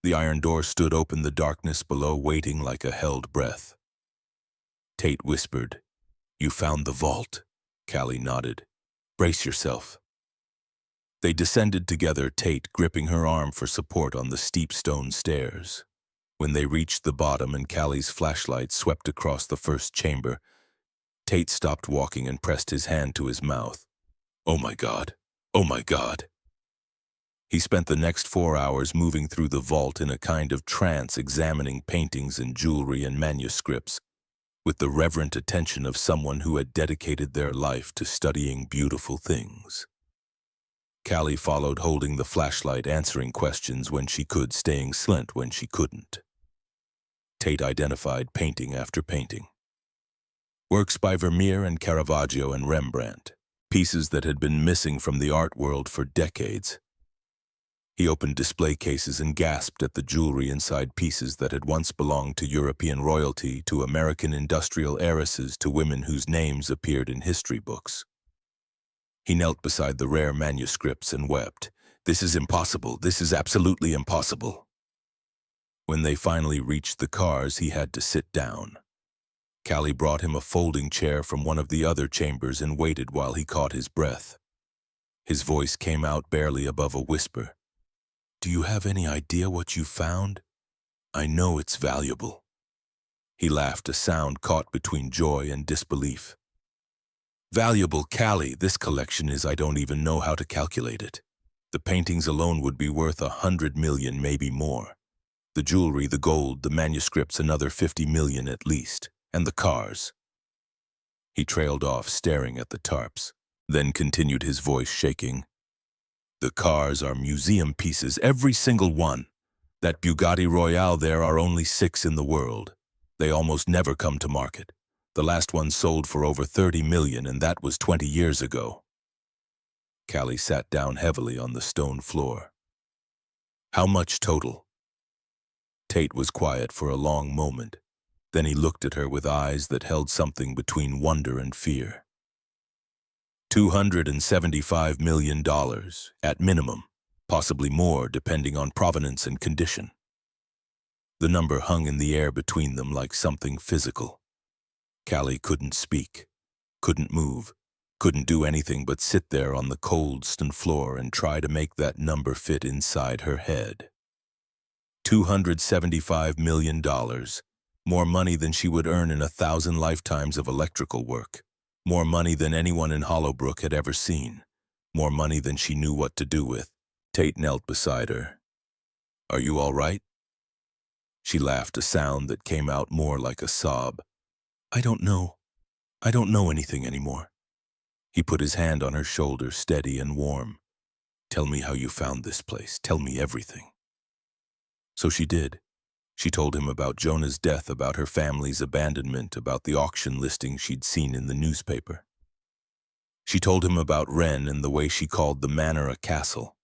The iron door stood open, the darkness below waiting like a held breath. Tate whispered, "You found the vault." Callie nodded. "Brace yourself." They descended together, Tate gripping her arm for support on the steep stone stairs. When they reached the bottom and Callie's flashlight swept across the first chamber, Tate stopped walking and pressed his hand to his mouth. "Oh my God! Oh my God!" He spent the next 4 hours moving through the vault in a kind of trance, examining paintings and jewelry and manuscripts, with the reverent attention of someone who had dedicated their life to studying beautiful things. Callie followed, holding the flashlight, answering questions when she could, staying silent when she couldn't. Tate identified painting after painting. Works by Vermeer and Caravaggio and Rembrandt, pieces that had been missing from the art world for decades. He opened display cases and gasped at the jewelry inside, pieces that had once belonged to European royalty, to American industrial heiresses, to women whose names appeared in history books. He knelt beside the rare manuscripts and wept. "This is impossible. This is absolutely impossible." When they finally reached the cars, he had to sit down. Callie brought him a folding chair from one of the other chambers and waited while he caught his breath. His voice came out barely above a whisper. "Do you have any idea what you found? I know it's valuable." He laughed, a sound caught between joy and disbelief. "Valuable, Callie, this collection is, I don't even know how to calculate it. The paintings alone would be worth 100 million, maybe more. The jewelry, the gold, the manuscripts, another 50 million at least. And the cars." He trailed off, staring at the tarps, then continued, his voice shaking. "The cars are museum pieces, every single one. That Bugatti Royale, there are only 6 in the world. They almost never come to market. The last one sold for over 30 million, and that was 20 years ago." Callie sat down heavily on the stone floor. "How much total?" Tate was quiet for a long moment. Then he looked at her with eyes that held something between wonder and fear. $275 million, at minimum, possibly more depending on provenance and condition. The number hung in the air between them like something physical. Callie couldn't speak, couldn't move, couldn't do anything but sit there on the cold stone floor and try to make that number fit inside her head. $275 million. More money than she would earn in 1,000 lifetimes of electrical work. More money than anyone in Hollowbrook had ever seen. More money than she knew what to do with. Tate knelt beside her. "Are you all right?" She laughed, a sound that came out more like a sob. "I don't know. I don't know anything anymore." He put his hand on her shoulder, steady and warm. "Tell me how you found this place. Tell me everything." So she did. She told him about Jonah's death, about her family's abandonment, about the auction listing she'd seen in the newspaper. She told him about Wren and the way she called the manor a castle.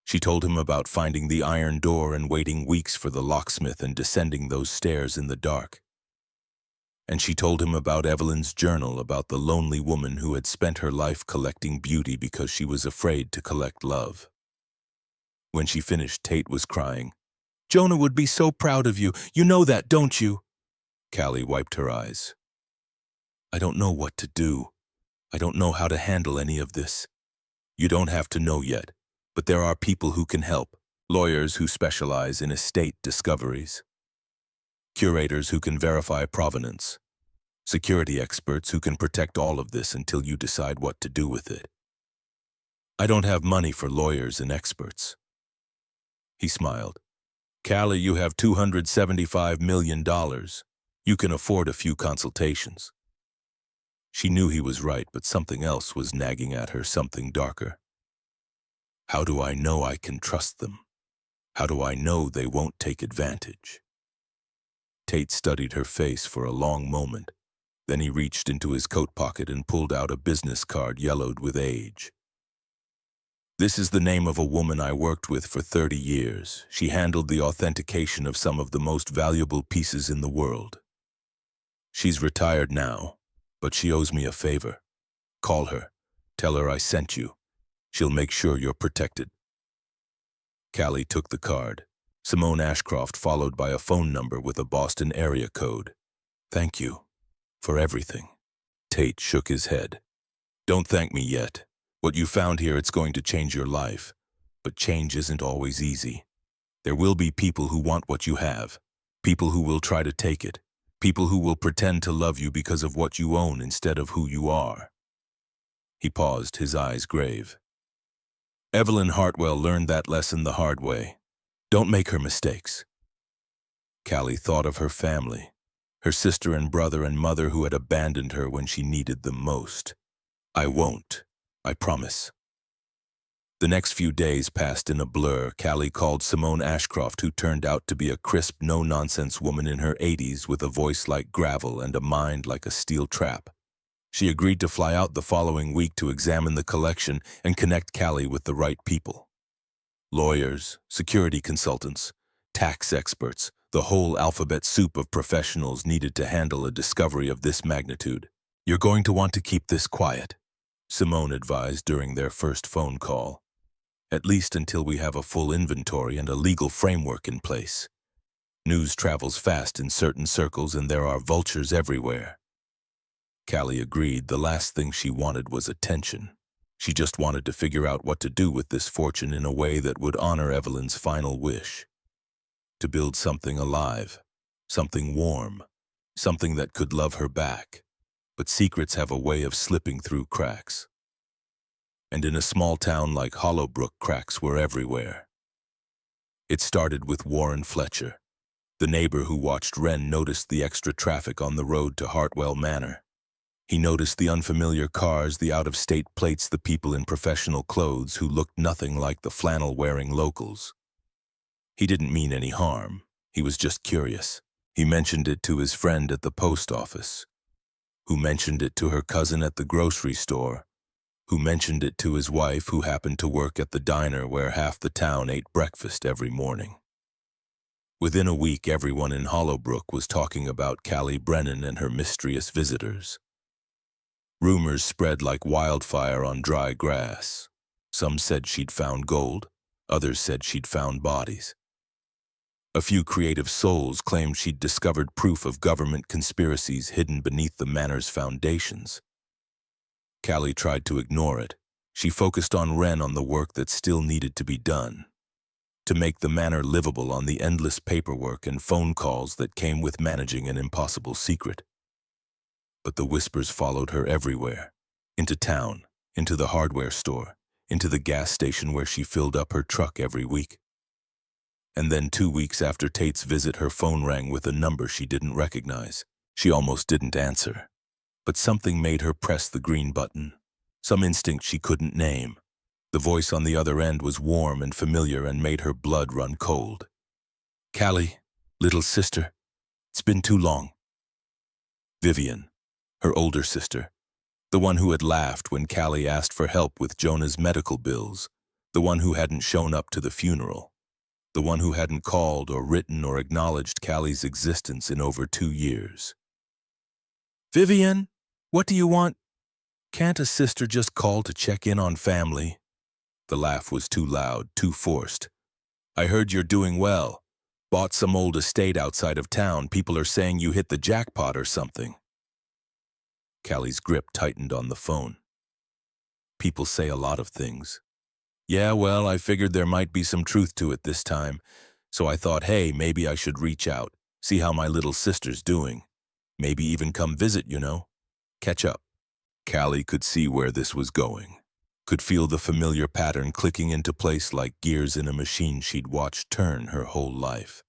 She told him about finding the iron door and waiting weeks for the locksmith and descending those stairs in the dark. And she told him about Evelyn's journal, about the lonely woman who had spent her life collecting beauty because she was afraid to collect love. When she finished, Tate was crying. "Jonah would be so proud of you. You know that, don't you?" Callie wiped her eyes. "I don't know what to do. I don't know how to handle any of this. You don't have to know yet, but there are people who can help. Lawyers who specialize in estate discoveries. Curators who can verify provenance. Security experts who can protect all of this until you decide what to do with it. I don't have money for lawyers and experts." He smiled. "Callie, you have $275 million. You can afford a few consultations." She knew he was right, but something else was nagging at her, something darker. How do I know I can trust them? How do I know they won't take advantage? Tate studied her face for a long moment. Then he reached into his coat pocket and pulled out a business card yellowed with age. "This is the name of a woman I worked with for 30 years. She handled the authentication of some of the most valuable pieces in the world. She's retired now, but she owes me a favor. Call her. Tell her I sent you. She'll make sure you're protected." Callie took the card. Simone Ashcroft, followed by a phone number with a Boston area code. "Thank you for everything." Tate shook his head. "Don't thank me yet. What you found here, it's going to change your life. But change isn't always easy. There will be people who want what you have, people who will try to take it, people who will pretend to love you because of what you own instead of who you are." He paused, his eyes grave. "Evelyn Hartwell learned that lesson the hard way. Don't make her mistakes." Callie thought of her family, her sister and brother and mother who had abandoned her when she needed them most. "I won't. I promise." The next few days passed in a blur. Callie called Simone Ashcroft, who turned out to be a crisp, no-nonsense woman in her 80s with a voice like gravel and a mind like a steel trap. She agreed to fly out the following week to examine the collection and connect Callie with the right people. Lawyers, security consultants, tax experts, the whole alphabet soup of professionals needed to handle a discovery of this magnitude. "You're going to want to keep this quiet," Simone advised during their first phone call. "At least until we have a full inventory and a legal framework in place. News travels fast in certain circles and there are vultures everywhere." Callie agreed. The last thing she wanted was attention. She just wanted to figure out what to do with this fortune in a way that would honor Evelyn's final wish. To build something alive, something warm, something that could love her back. But secrets have a way of slipping through cracks. And in a small town like Hollowbrook, cracks were everywhere. It started with Warren Fletcher. The neighbor who watched Wren noticed the extra traffic on the road to Hartwell Manor. He noticed the unfamiliar cars, the out-of-state plates, the people in professional clothes who looked nothing like the flannel-wearing locals. He didn't mean any harm. He was just curious. He mentioned it to his friend at the post office, who mentioned it to her cousin at the grocery store, who mentioned it to his wife who happened to work at the diner where half the town ate breakfast every morning. Within a week, everyone in Hollowbrook was talking about Callie Brennan and her mysterious visitors. Rumors spread like wildfire on dry grass. Some said she'd found gold, others said she'd found bodies. A few creative souls claimed she'd discovered proof of government conspiracies hidden beneath the manor's foundations. Callie tried to ignore it. She focused on Wren, on the work that still needed to be done, to make the manor livable, on the endless paperwork and phone calls that came with managing an impossible secret. But the whispers followed her everywhere, into town, into the hardware store, into the gas station where she filled up her truck every week. And then 2 weeks after Tate's visit, her phone rang with a number she didn't recognize. She almost didn't answer, but something made her press the green button, some instinct she couldn't name. The voice on the other end was warm and familiar and made her blood run cold. "Callie, little sister, it's been too long." Vivian, her older sister, the one who had laughed when Callie asked for help with Jonah's medical bills, the one who hadn't shown up to the funeral, the one who hadn't called or written or acknowledged Callie's existence in over 2 years. "Vivian, what do you want? Can't a sister just call to check in on family?" The laugh was too loud, too forced. "I heard you're doing well. Bought some old estate outside of town. People are saying you hit the jackpot or something." Callie's grip tightened on the phone. "People say a lot of things. Yeah, well, I figured there might be some truth to it this time, so I thought, hey, maybe I should reach out, see how my little sister's doing. Maybe even come visit, catch up." Callie could see where this was going, could feel the familiar pattern clicking into place like gears in a machine she'd watched turn her whole life.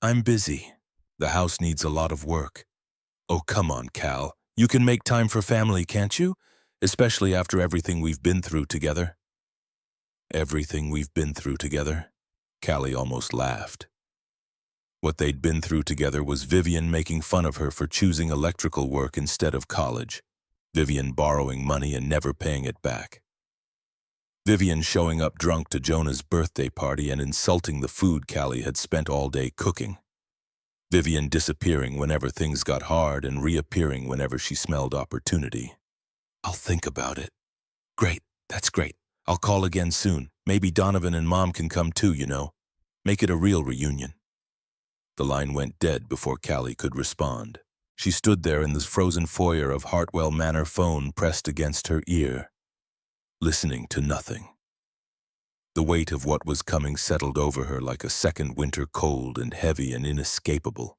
"I'm busy. The house needs a lot of work." "Oh, come on, Cal. You can make time for family, can't you? Especially after everything we've been through together." "Everything we've been through together?" Callie almost laughed. What they'd been through together was Vivian making fun of her for choosing electrical work instead of college, Vivian borrowing money and never paying it back, Vivian showing up drunk to Jonah's birthday party and insulting the food Callie had spent all day cooking, Vivian disappearing whenever things got hard and reappearing whenever she smelled opportunity. "I'll think about it." "Great, that's great. I'll call again soon. Maybe Donovan and Mom can come too, you know. Make it a real reunion." The line went dead before Callie could respond. She stood there in the frozen foyer of Hartwell Manor, phone pressed against her ear, listening to nothing. The weight of what was coming settled over her like a second winter, cold and heavy and inescapable.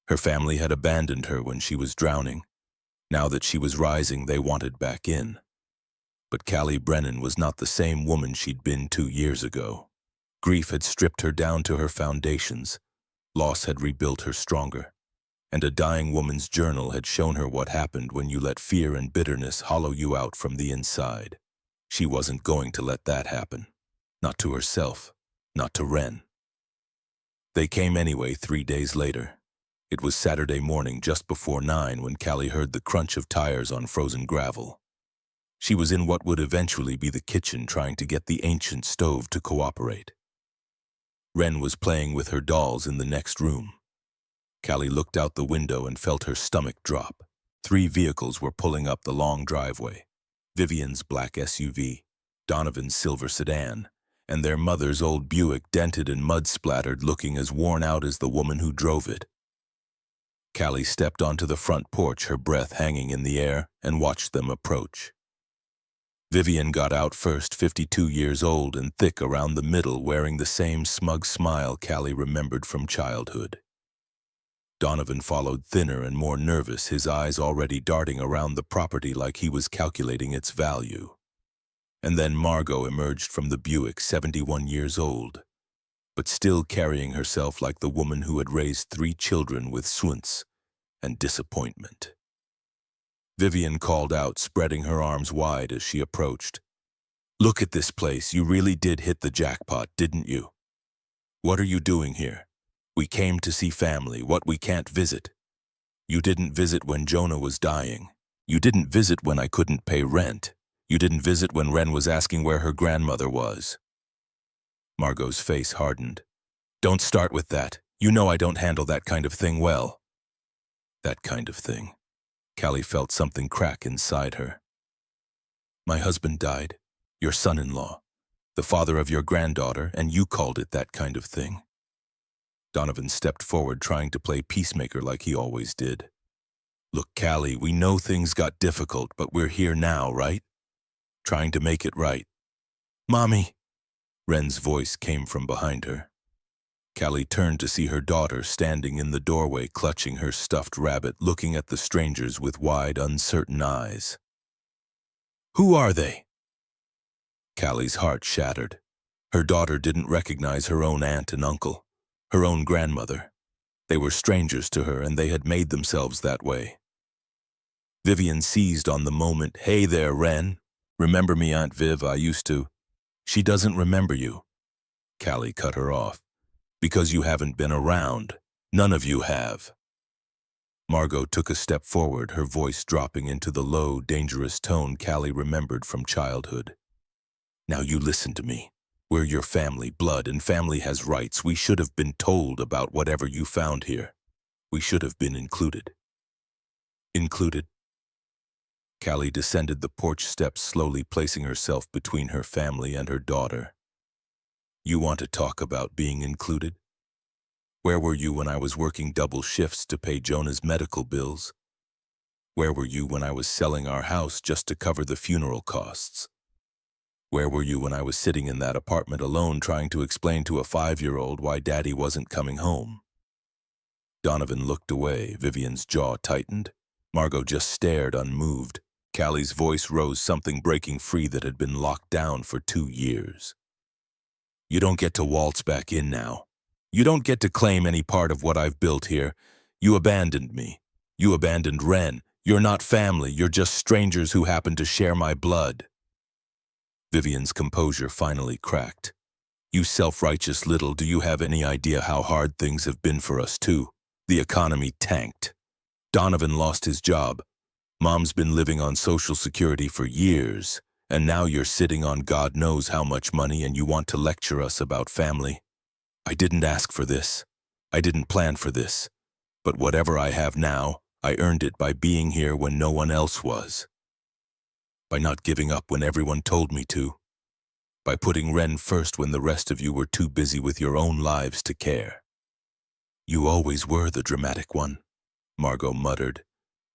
Her family had abandoned her when she was drowning. Now that she was rising, they wanted back in. But Callie Brennan was not the same woman she'd been 2 years ago. Grief had stripped her down to her foundations. Loss had rebuilt her stronger. And a dying woman's journal had shown her what happened when you let fear and bitterness hollow you out from the inside. She wasn't going to let that happen. Not to herself, not to Wren. They came anyway 3 days later. It was Saturday morning just before 9 when Callie heard the crunch of tires on frozen gravel. She was in what would eventually be the kitchen trying to get the ancient stove to cooperate. Wren was playing with her dolls in the next room. Callie looked out the window and felt her stomach drop. 3 vehicles were pulling up the long driveway. Vivian's black SUV, Donovan's silver sedan, and their mother's old Buick, dented and mud-splattered, looking as worn out as the woman who drove it. Callie stepped onto the front porch, her breath hanging in the air, and watched them approach. Vivian got out first, 52 years old and thick around the middle, wearing the same smug smile Callie remembered from childhood. Donovan followed, thinner and more nervous, his eyes already darting around the property like he was calculating its value. And then Margot emerged from the Buick, 71 years old, but still carrying herself like the woman who had raised 3 children with swoons and disappointment. Vivian called out, spreading her arms wide as she approached. "Look at this place. You really did hit the jackpot, didn't you? What are you doing here? We came to see family, what we can't visit. You didn't visit when Jonah was dying. You didn't visit when I couldn't pay rent. You didn't visit when Wren was asking where her grandmother was." Margot's face hardened. "Don't start with that. You know I don't handle that kind of thing well." That kind of thing. Callie felt something crack inside her. "My husband died, your son-in-law, the father of your granddaughter, and you called it that kind of thing." Donovan stepped forward, trying to play peacemaker like he always did. "Look, Callie, we know things got difficult, but we're here now, right? Trying to make it right." "Mommy!" Wren's voice came from behind her. Callie turned to see her daughter standing in the doorway, clutching her stuffed rabbit, looking at the strangers with wide, uncertain eyes. "Who are they?" Callie's heart shattered. Her daughter didn't recognize her own aunt and uncle, her own grandmother. They were strangers to her, and they had made themselves that way. Vivian seized on the moment. "Hey there, Wren. Remember me, Aunt Viv? I used to." "She doesn't remember you." Callie cut her off. "Because you haven't been around. None of you have." Margot took a step forward, her voice dropping into the low, dangerous tone Callie remembered from childhood. "Now you listen to me. We're your family, blood, and family has rights. We should have been told about whatever you found here. We should have been included." "Included?" Callie descended the porch steps, slowly placing herself between her family and her daughter. "You want to talk about being included? Where were you when I was working double shifts to pay Jonah's medical bills? Where were you when I was selling our house just to cover the funeral costs? Where were you when I was sitting in that apartment alone trying to explain to a 5-year-old why Daddy wasn't coming home?" Donovan looked away. Vivian's jaw tightened. Margot just stared, unmoved. Callie's voice rose, something breaking free that had been locked down for 2 years. "You don't get to waltz back in now. You don't get to claim any part of what I've built here. You abandoned me. You abandoned Wren. You're not family. You're just strangers who happen to share my blood." Vivian's composure finally cracked. You self-righteous little, do you have any idea how hard things have been for us too? The economy tanked. Donovan lost his job. Mom's been living on Social Security for years, and now you're sitting on God knows how much money and you want to lecture us about family. I didn't ask for this. I didn't plan for this. But whatever I have now, I earned it by being here when no one else was. By not giving up when everyone told me to. By putting Ren first when the rest of you were too busy with your own lives to care. You always were the dramatic one, Margot muttered,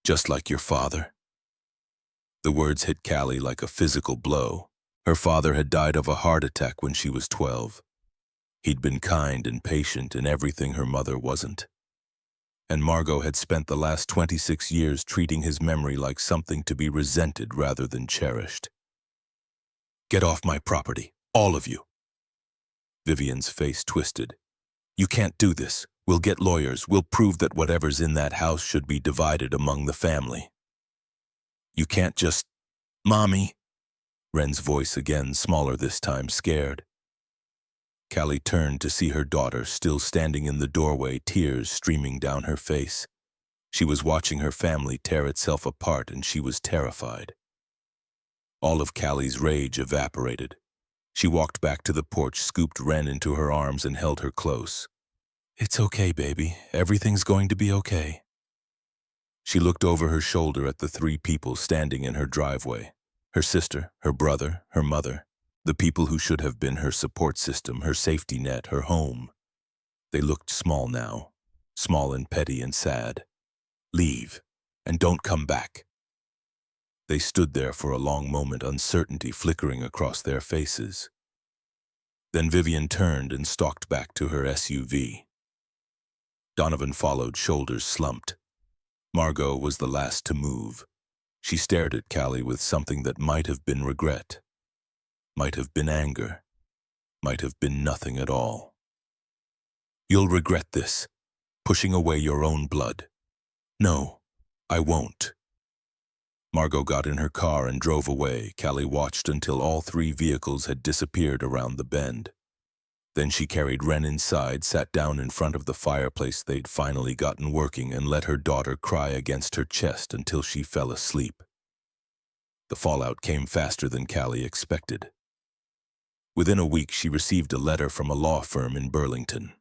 just like your father. The words hit Callie like a physical blow. Her father had died of a heart attack when she was 12. He'd been kind and patient in everything her mother wasn't. And Margot had spent the last 26 years treating his memory like something to be resented rather than cherished. Get off my property, all of you. Vivian's face twisted. You can't do this. We'll get lawyers. We'll prove that whatever's in that house should be divided among the family. You can't just... Mommy. Ren's voice again, smaller this time, scared. Callie turned to see her daughter still standing in the doorway, tears streaming down her face. She was watching her family tear itself apart and she was terrified. All of Callie's rage evaporated. She walked back to the porch, scooped Ren into her arms and held her close. It's okay, baby. Everything's going to be okay. She looked over her shoulder at the three people standing in her driveway. Her sister, her brother, her mother. The people who should have been her support system, her safety net, her home. They looked small now, small and petty and sad. Leave, and don't come back. They stood there for a long moment, uncertainty flickering across their faces. Then Vivian turned and stalked back to her SUV. Donovan followed, shoulders slumped. Margot was the last to move. She stared at Callie with something that might have been regret. Might have been anger, might have been nothing at all. You'll regret this, pushing away your own blood. No, I won't. Margot got in her car and drove away. Callie watched until all three vehicles had disappeared around the bend. Then she carried Ren inside, sat down in front of the fireplace they'd finally gotten working, and let her daughter cry against her chest until she fell asleep. The fallout came faster than Callie expected. Within a week, she received a letter from a law firm in Burlington.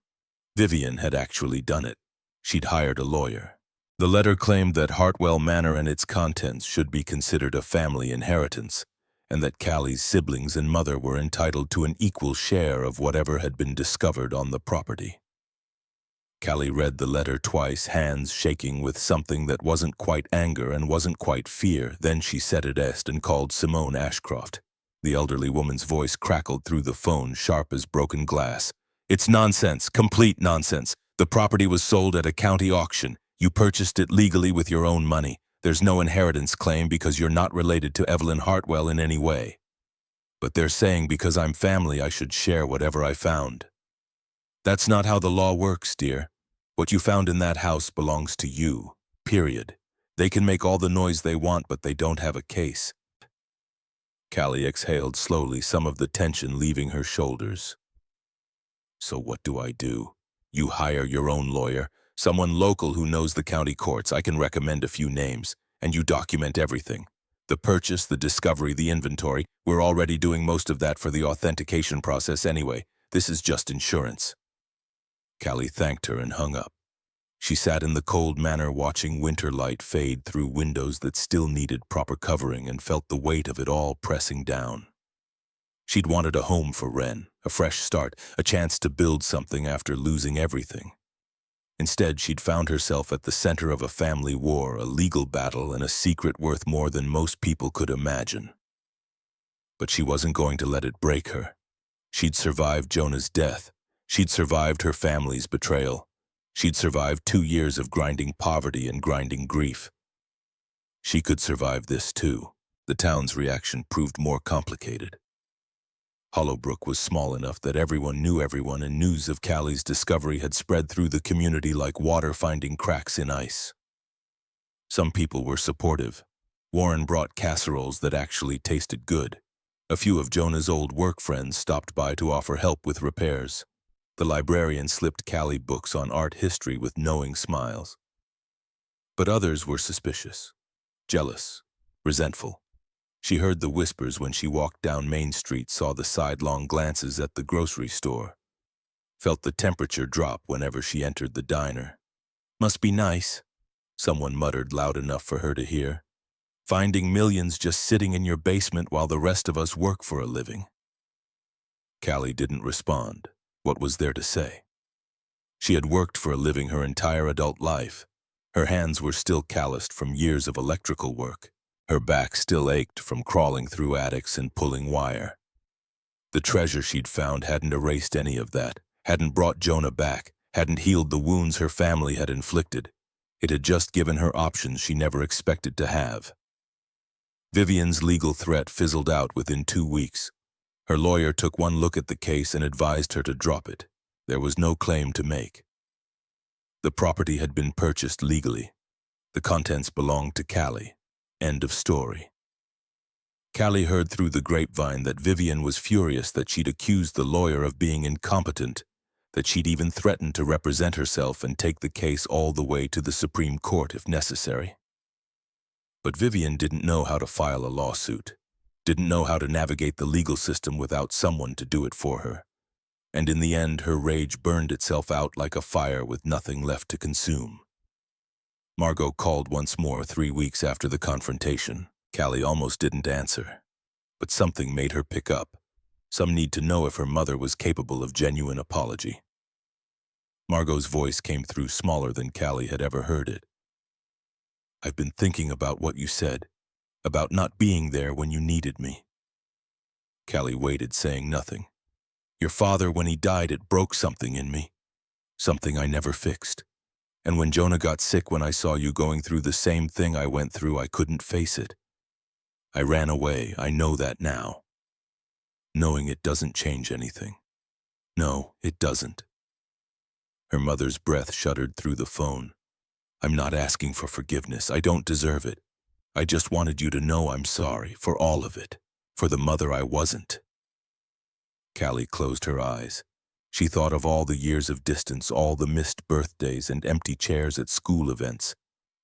Vivian had actually done it. She'd hired a lawyer. The letter claimed that Hartwell Manor and its contents should be considered a family inheritance, and that Callie's siblings and mother were entitled to an equal share of whatever had been discovered on the property. Callie read the letter twice, hands shaking with something that wasn't quite anger and wasn't quite fear. Then she said it and called Simone Ashcroft. The elderly woman's voice crackled through the phone, sharp as broken glass. It's nonsense, complete nonsense. The property was sold at a county auction. You purchased it legally with your own money. There's no inheritance claim because you're not related to Evelyn Hartwell in any way. But they're saying because I'm family, I should share whatever I found. That's not how the law works, dear. What you found in that house belongs to you, period. They can make all the noise they want, but they don't have a case. Callie exhaled slowly, some of the tension leaving her shoulders. So what do? You hire your own lawyer, someone local who knows the county courts. I can recommend a few names, and you document everything. The purchase, the discovery, the inventory. We're already doing most of that for the authentication process anyway. This is just insurance. Callie thanked her and hung up. She sat in the cold manor watching winter light fade through windows that still needed proper covering and felt the weight of it all pressing down. She'd wanted a home for Ren, a fresh start, a chance to build something after losing everything. Instead, she'd found herself at the center of a family war, a legal battle, and a secret worth more than most people could imagine. But she wasn't going to let it break her. She'd survived Jonah's death. She'd survived her family's betrayal. She'd survived 2 years of grinding poverty and grinding grief. She could survive this too. The town's reaction proved more complicated. Hollowbrook was small enough that everyone knew everyone, and news of Callie's discovery had spread through the community like water finding cracks in ice. Some people were supportive. Warren brought casseroles that actually tasted good. A few of Jonah's old work friends stopped by to offer help with repairs. The librarian slipped Callie books on art history with knowing smiles. But others were suspicious, jealous, resentful. She heard the whispers when she walked down Main Street, saw the sidelong glances at the grocery store, felt the temperature drop whenever she entered the diner. "Must be nice," someone muttered loud enough for her to hear. "Finding millions just sitting in your basement while the rest of us work for a living." Callie didn't respond. What was there to say? She had worked for a living her entire adult life. Her hands were still calloused from years of electrical work. Her back still ached from crawling through attics and pulling wire. The treasure she'd found hadn't erased any of that, hadn't brought Jonah back, hadn't healed the wounds her family had inflicted. It had just given her options she never expected to have. Vivian's legal threat fizzled out within 2 weeks. Her lawyer took one look at the case and advised her to drop it. There was no claim to make. The property had been purchased legally. The contents belonged to Callie. End of story. Callie heard through the grapevine that Vivian was furious that she'd accused the lawyer of being incompetent, that she'd even threatened to represent herself and take the case all the way to the Supreme Court if necessary. But Vivian didn't know how to file a lawsuit, didn't know how to navigate the legal system without someone to do it for her. And in the end, her rage burned itself out like a fire with nothing left to consume. Margot called once more 3 weeks after the confrontation. Callie almost didn't answer, but something made her pick up. Some need to know if her mother was capable of genuine apology. Margot's voice came through smaller than Callie had ever heard it. "I've been thinking about what you said, about not being there when you needed me." Callie waited, saying nothing. "Your father, when he died, it broke something in me, something I never fixed. And when Jonah got sick, when I saw you going through the same thing I went through, I couldn't face it. I ran away. I know that now. Knowing it doesn't change anything. No, it doesn't." Her mother's breath shuddered through the phone. "I'm not asking for forgiveness. I don't deserve it. I just wanted you to know I'm sorry for all of it, for the mother I wasn't." Callie closed her eyes. She thought of all the years of distance, all the missed birthdays and empty chairs at school events,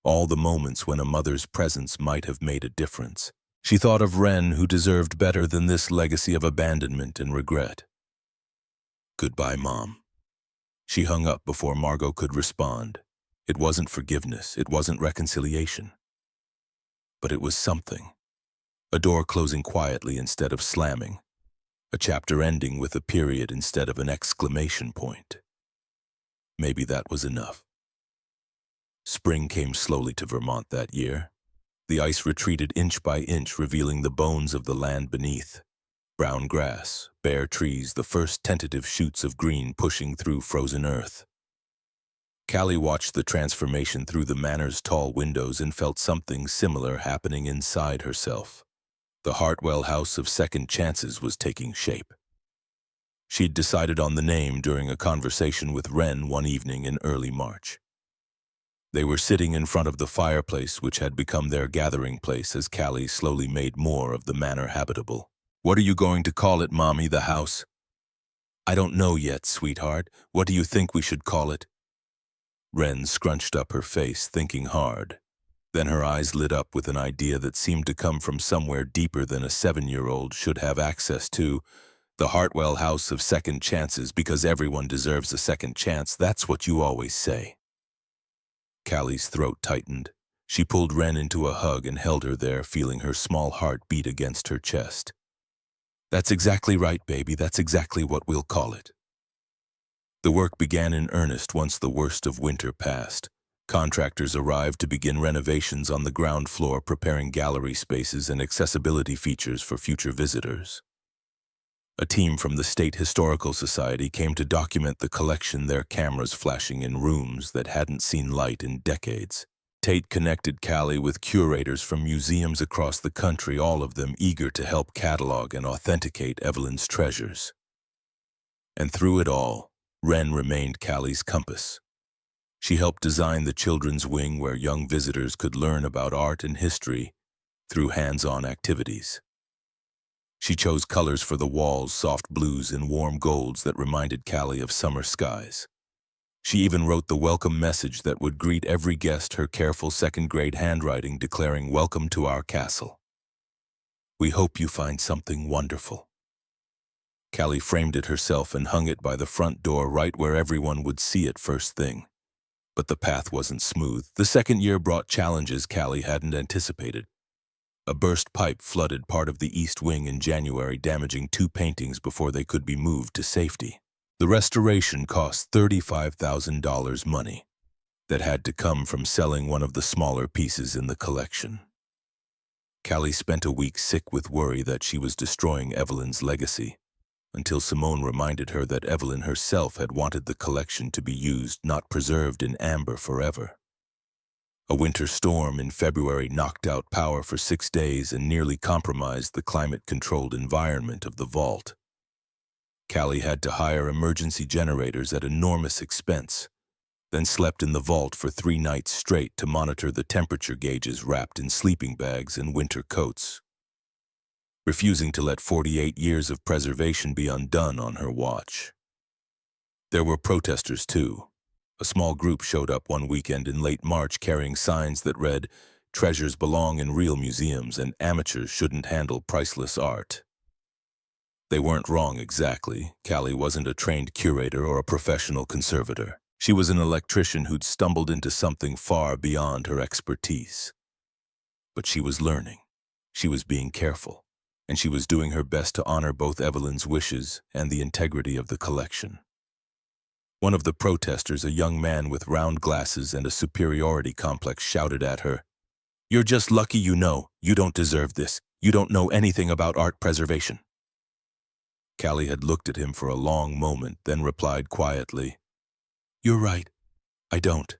all the moments when a mother's presence might have made a difference. She thought of Wren, who deserved better than this legacy of abandonment and regret. "Goodbye, Mom." She hung up before Margot could respond. It wasn't forgiveness, it wasn't reconciliation. But it was something. A door closing quietly instead of slamming. A chapter ending with a period instead of an exclamation point. Maybe that was enough. Spring came slowly to Vermont that year. The ice retreated inch by inch, revealing the bones of the land beneath. Brown grass, bare trees, the first tentative shoots of green pushing through frozen earth. Callie watched the transformation through the manor's tall windows and felt something similar happening inside herself. The Hartwell House of Second Chances was taking shape. She'd decided on the name during a conversation with Wren one evening in early March. They were sitting in front of the fireplace, which had become their gathering place as Callie slowly made more of the manor habitable. "What are you going to call it, Mommy, the house?" "I don't know yet, sweetheart. What do you think we should call it?" Wren scrunched up her face, thinking hard. Then her eyes lit up with an idea that seemed to come from somewhere deeper than a 7-year-old should have access to. The Hartwell House of Second Chances, because everyone deserves a second chance. That's what you always say. Callie's throat tightened. She pulled Wren into a hug and held her there, feeling her small heart beat against her chest. "That's exactly right, baby. That's exactly what we'll call it." The work began in earnest once the worst of winter passed. Contractors arrived to begin renovations on the ground floor, preparing gallery spaces and accessibility features for future visitors. A team from the State Historical Society came to document the collection, their cameras flashing in rooms that hadn't seen light in decades. Tate connected Callie with curators from museums across the country, all of them eager to help catalog and authenticate Evelyn's treasures. And through it all, Wren remained Callie's compass. She helped design the children's wing where young visitors could learn about art and history through hands-on activities. She chose colors for the walls, soft blues and warm golds that reminded Callie of summer skies. She even wrote the welcome message that would greet every guest, her careful second-grade handwriting declaring, "Welcome to our castle. We hope you find something wonderful." Callie framed it herself and hung it by the front door right where everyone would see it first thing. But the path wasn't smooth. The second year brought challenges Callie hadn't anticipated. A burst pipe flooded part of the east wing in January, damaging 2 paintings before they could be moved to safety. The restoration cost $35,000 money that had to come from selling one of the smaller pieces in the collection. Callie spent a week sick with worry that she was destroying Evelyn's legacy, until Simone reminded her that Evelyn herself had wanted the collection to be used, not preserved in amber forever. A winter storm in February knocked out power for 6 days and nearly compromised the climate-controlled environment of the vault. Callie had to hire emergency generators at enormous expense, then slept in the vault for 3 nights straight to monitor the temperature gauges wrapped in sleeping bags and winter coats, refusing to let 48 years of preservation be undone on her watch. There were protesters too. A small group showed up one weekend in late March carrying signs that read, "Treasures belong in real museums and amateurs shouldn't handle priceless art." They weren't wrong exactly. Callie wasn't a trained curator or a professional conservator. She was an electrician who'd stumbled into something far beyond her expertise. But she was learning. She was being careful. And she was doing her best to honor both Evelyn's wishes and the integrity of the collection. One of the protesters, a young man with round glasses and a superiority complex, shouted at her, "You're just lucky you know. You don't deserve this. You don't know anything about art preservation." Callie had looked at him for a long moment, then replied quietly, "You're right. I don't.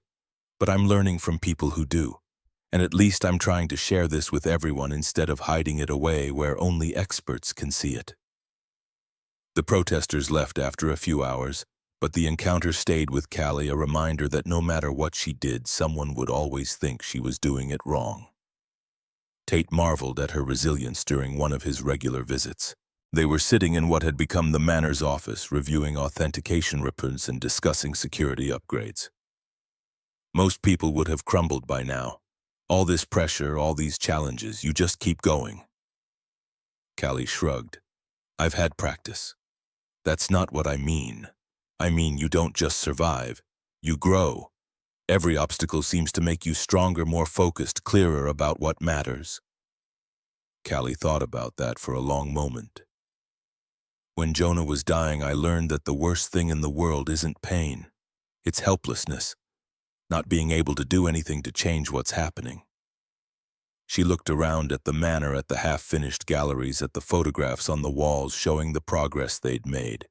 But I'm learning from people who do. And at least I'm trying to share this with everyone instead of hiding it away where only experts can see it." The protesters left after a few hours, but the encounter stayed with Callie, a reminder that no matter what she did, someone would always think she was doing it wrong. Tate marveled at her resilience during one of his regular visits. They were sitting in what had become the Manor's office, reviewing authentication reports and discussing security upgrades. Most people would have crumbled by now. All this pressure, all these challenges, you just keep going. Callie shrugged. "I've had practice. That's not what I mean. I mean, you don't just survive, you grow. Every obstacle seems to make you stronger, more focused, clearer about what matters." Callie thought about that for a long moment. "When Jonah was dying, I learned that the worst thing in the world isn't pain. It's helplessness, not being able to do anything to change what's happening." She looked around at the manor, at the half-finished galleries, at the photographs on the walls showing the progress they'd made.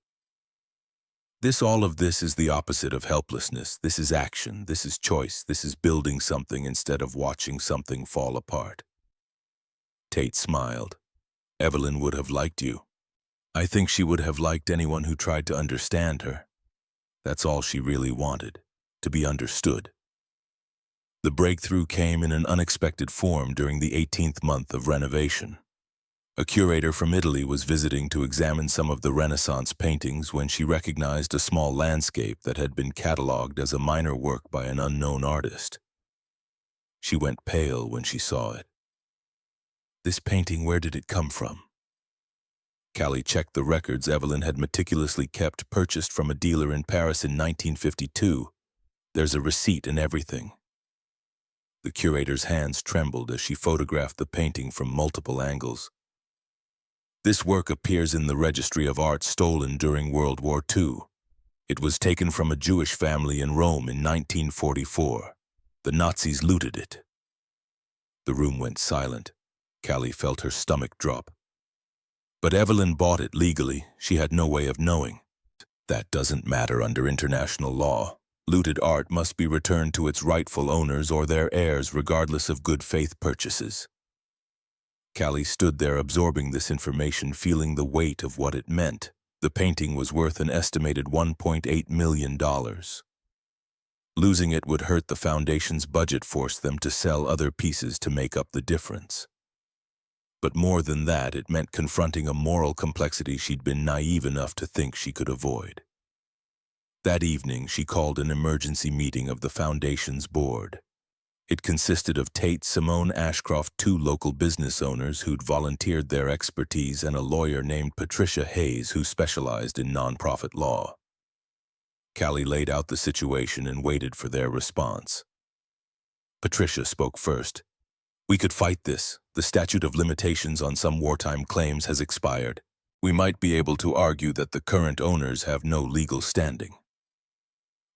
All of this is the opposite of helplessness. This is action. This is choice. This is building something instead of watching something fall apart. Tate smiled. "Evelyn would have liked you. I think she would have liked anyone who tried to understand her. That's all she really wanted, to be understood." The breakthrough came in an unexpected form during the 18th month of renovation. A curator from Italy was visiting to examine some of the Renaissance paintings when she recognized a small landscape that had been catalogued as a minor work by an unknown artist. She went pale when she saw it. "This painting, where did it come from?" Callie checked the records Evelyn had meticulously kept, purchased from a dealer in Paris in 1952. There's a receipt and everything. The curator's hands trembled as she photographed the painting from multiple angles. "This work appears in the Registry of Art, stolen during World War II. It was taken from a Jewish family in Rome in 1944. The Nazis looted it." The room went silent. Callie felt her stomach drop. "But Evelyn bought it legally. She had no way of knowing." "That doesn't matter under international law. Looted art must be returned to its rightful owners or their heirs, regardless of good faith purchases." Callie stood there absorbing this information, feeling the weight of what it meant. The painting was worth an estimated $1.8 million. Losing it would hurt the foundation's budget, force them to sell other pieces to make up the difference. But more than that, it meant confronting a moral complexity she'd been naive enough to think she could avoid. That evening, she called an emergency meeting of the Foundation's board. It consisted of Tate Simone Ashcroft, two local business owners who'd volunteered their expertise, and a lawyer named Patricia Hayes who specialized in nonprofit law. Callie laid out the situation and waited for their response. Patricia spoke first. "We could fight this. The statute of limitations on some wartime claims has expired. We might be able to argue that the current owners have no legal standing.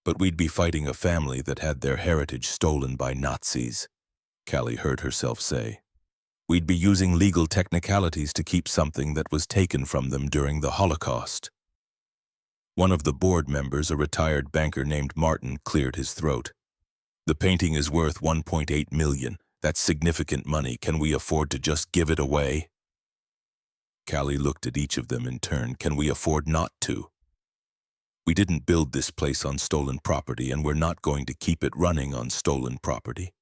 But we'd be fighting a family that had their heritage stolen by Nazis," Callie heard herself say. "We'd be using legal technicalities to keep something that was taken from them during the Holocaust." One of the board members, a retired banker named Martin, cleared his throat. "The painting is worth $1.8 million. That's significant money. Can we afford to just give it away?" Callie looked at each of them in turn. "Can we afford not to? We didn't build this place on stolen property, and we're not going to keep it running on stolen property.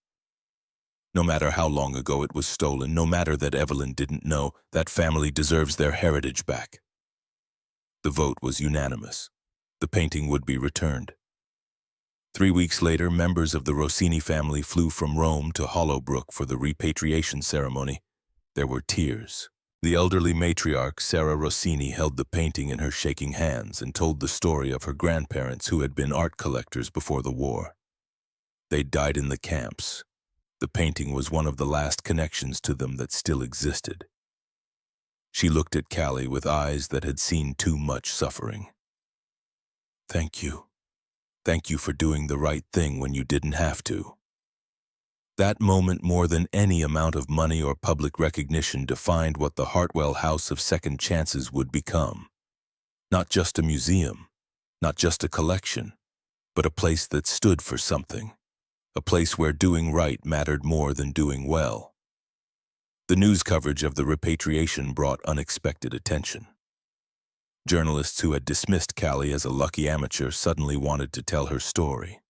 No matter how long ago it was stolen, no matter that Evelyn didn't know, that family deserves their heritage back." The vote was unanimous. The painting would be returned. 3 weeks later, members of the Rossini family flew from Rome to Hollowbrook for the repatriation ceremony. There were tears. The elderly matriarch, Sarah Rossini, held the painting in her shaking hands and told the story of her grandparents who had been art collectors before the war. They died in the camps. The painting was one of the last connections to them that still existed. She looked at Callie with eyes that had seen too much suffering. "Thank you. Thank you for doing the right thing when you didn't have to." That moment, more than any amount of money or public recognition, defined what the Hartwell House of Second Chances would become. Not just a museum, not just a collection, but a place that stood for something. A place where doing right mattered more than doing well. The news coverage of the repatriation brought unexpected attention. Journalists who had dismissed Callie as a lucky amateur suddenly wanted to tell her story.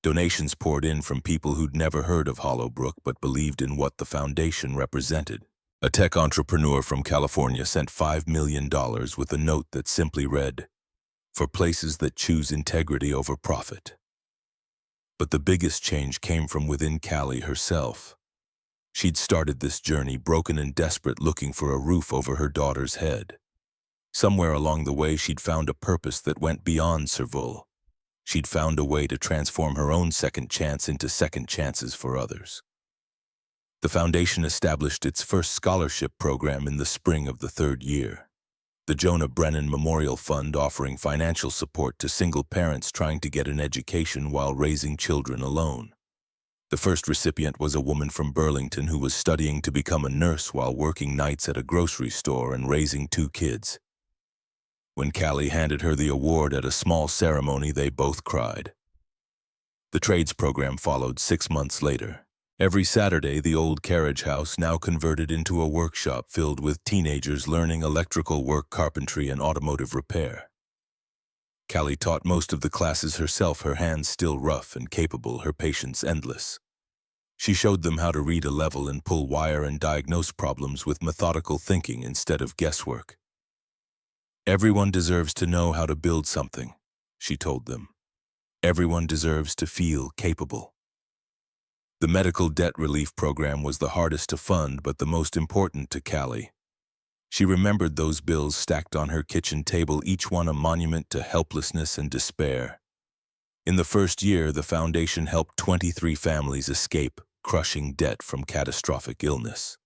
Donations poured in from people who'd never heard of Hollowbrook but believed in what the foundation represented. A tech entrepreneur from California sent $5 million with a note that simply read, "For places that choose integrity over profit." But the biggest change came from within Callie herself. She'd started this journey broken and desperate, looking for a roof over her daughter's head. Somewhere along the way, she'd found a purpose that went beyond survival. She'd found a way to transform her own second chance into second chances for others. The foundation established its first scholarship program in the spring of the third year. The Jonah Brennan Memorial Fund, offering financial support to single parents trying to get an education while raising children alone. The first recipient was a woman from Burlington who was studying to become a nurse while working nights at a grocery store and raising 2 kids. When Callie handed her the award at a small ceremony, they both cried. The trades program followed 6 months later. Every Saturday, the old carriage house, now converted into a workshop filled with teenagers learning electrical work, carpentry, and automotive repair. Callie taught most of the classes herself, her hands still rough and capable, her patience endless. She showed them how to read a level and pull wire and diagnose problems with methodical thinking instead of guesswork. "Everyone deserves to know how to build something," she told them. "Everyone deserves to feel capable." The medical debt relief program was the hardest to fund, but the most important to Callie. She remembered those bills stacked on her kitchen table, each one a monument to helplessness and despair. In the first year, the foundation helped 23 families escape crushing debt from catastrophic illness.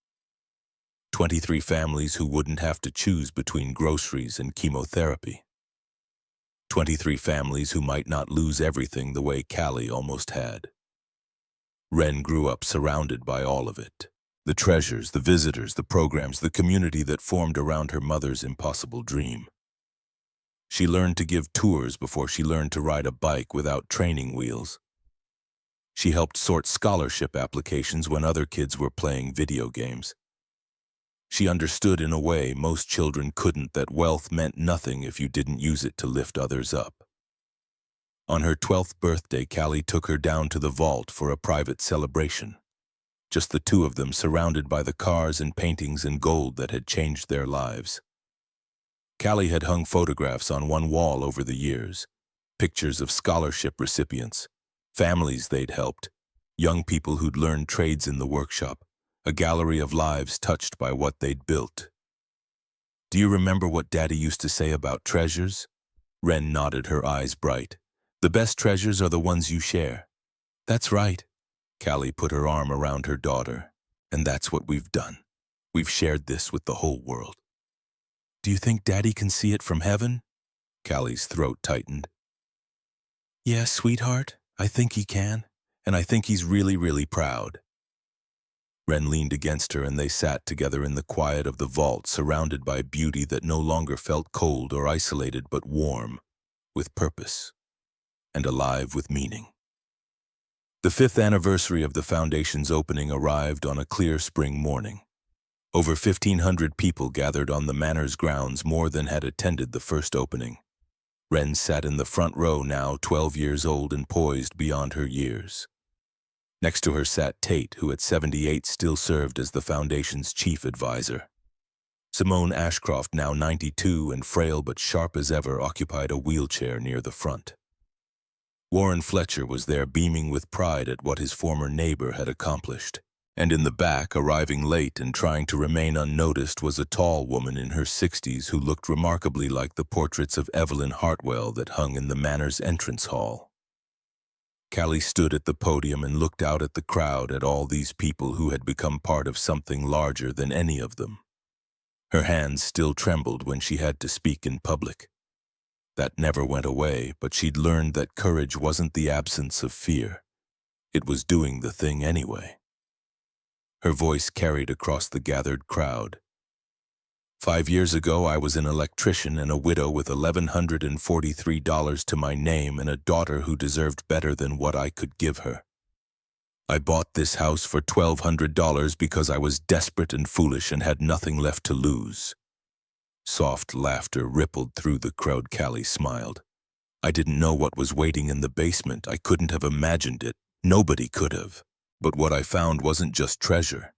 23 families who wouldn't have to choose between groceries and chemotherapy. 23 families who might not lose everything the way Callie almost had. Wren grew up surrounded by all of it. The treasures, the visitors, the programs, the community that formed around her mother's impossible dream. She learned to give tours before she learned to ride a bike without training wheels. She helped sort scholarship applications when other kids were playing video games. She understood in a way most children couldn't that wealth meant nothing if you didn't use it to lift others up. On her 12th birthday, Callie took her down to the vault for a private celebration. just the two of them surrounded by the cars and paintings and gold that had changed their lives. Callie had hung photographs on one wall over the years, pictures of scholarship recipients, families they'd helped, young people who'd learned trades in the workshop, a gallery of lives touched by what they'd built. "Do you remember what Daddy used to say about treasures?" Wren nodded, her eyes bright. "The best treasures are the ones you share." "That's right." Callie put her arm around her daughter. "And that's what we've done. We've shared this with the whole world." "Do you think Daddy can see it from heaven?" Callie's throat tightened. "Yes, sweetheart, I think he can, and I think he's really, really proud." Wren leaned against her and they sat together in the quiet of the vault, surrounded by beauty that no longer felt cold or isolated but warm, with purpose, and alive with meaning. The 5th anniversary of the foundation's opening arrived on a clear spring morning. Over 1,500 people gathered on the manor's grounds, more than had attended the first opening. Wren sat in the front row, now 12 years old and poised beyond her years. Next to her sat Tate, who at 78 still served as the foundation's chief advisor. Simone Ashcroft, now 92 and frail but sharp as ever, occupied a wheelchair near the front. Warren Fletcher was there, beaming with pride at what his former neighbor had accomplished. And in the back, arriving late and trying to remain unnoticed, was a tall woman in her 60s who looked remarkably like the portraits of Evelyn Hartwell that hung in the manor's entrance hall. Callie stood at the podium and looked out at the crowd, at all these people who had become part of something larger than any of them. Her hands still trembled when she had to speak in public. That never went away, but she'd learned that courage wasn't the absence of fear. It was doing the thing anyway. Her voice carried across the gathered crowd. 5 years ago, I was an electrician and a widow with $1,143 to my name and a daughter who deserved better than what I could give her. I bought this house for $1,200 because I was desperate and foolish and had nothing left to lose." Soft laughter rippled through the crowd. Callie smiled. "I didn't know what was waiting in the basement. I couldn't have imagined it. Nobody could have. But what I found wasn't just treasure.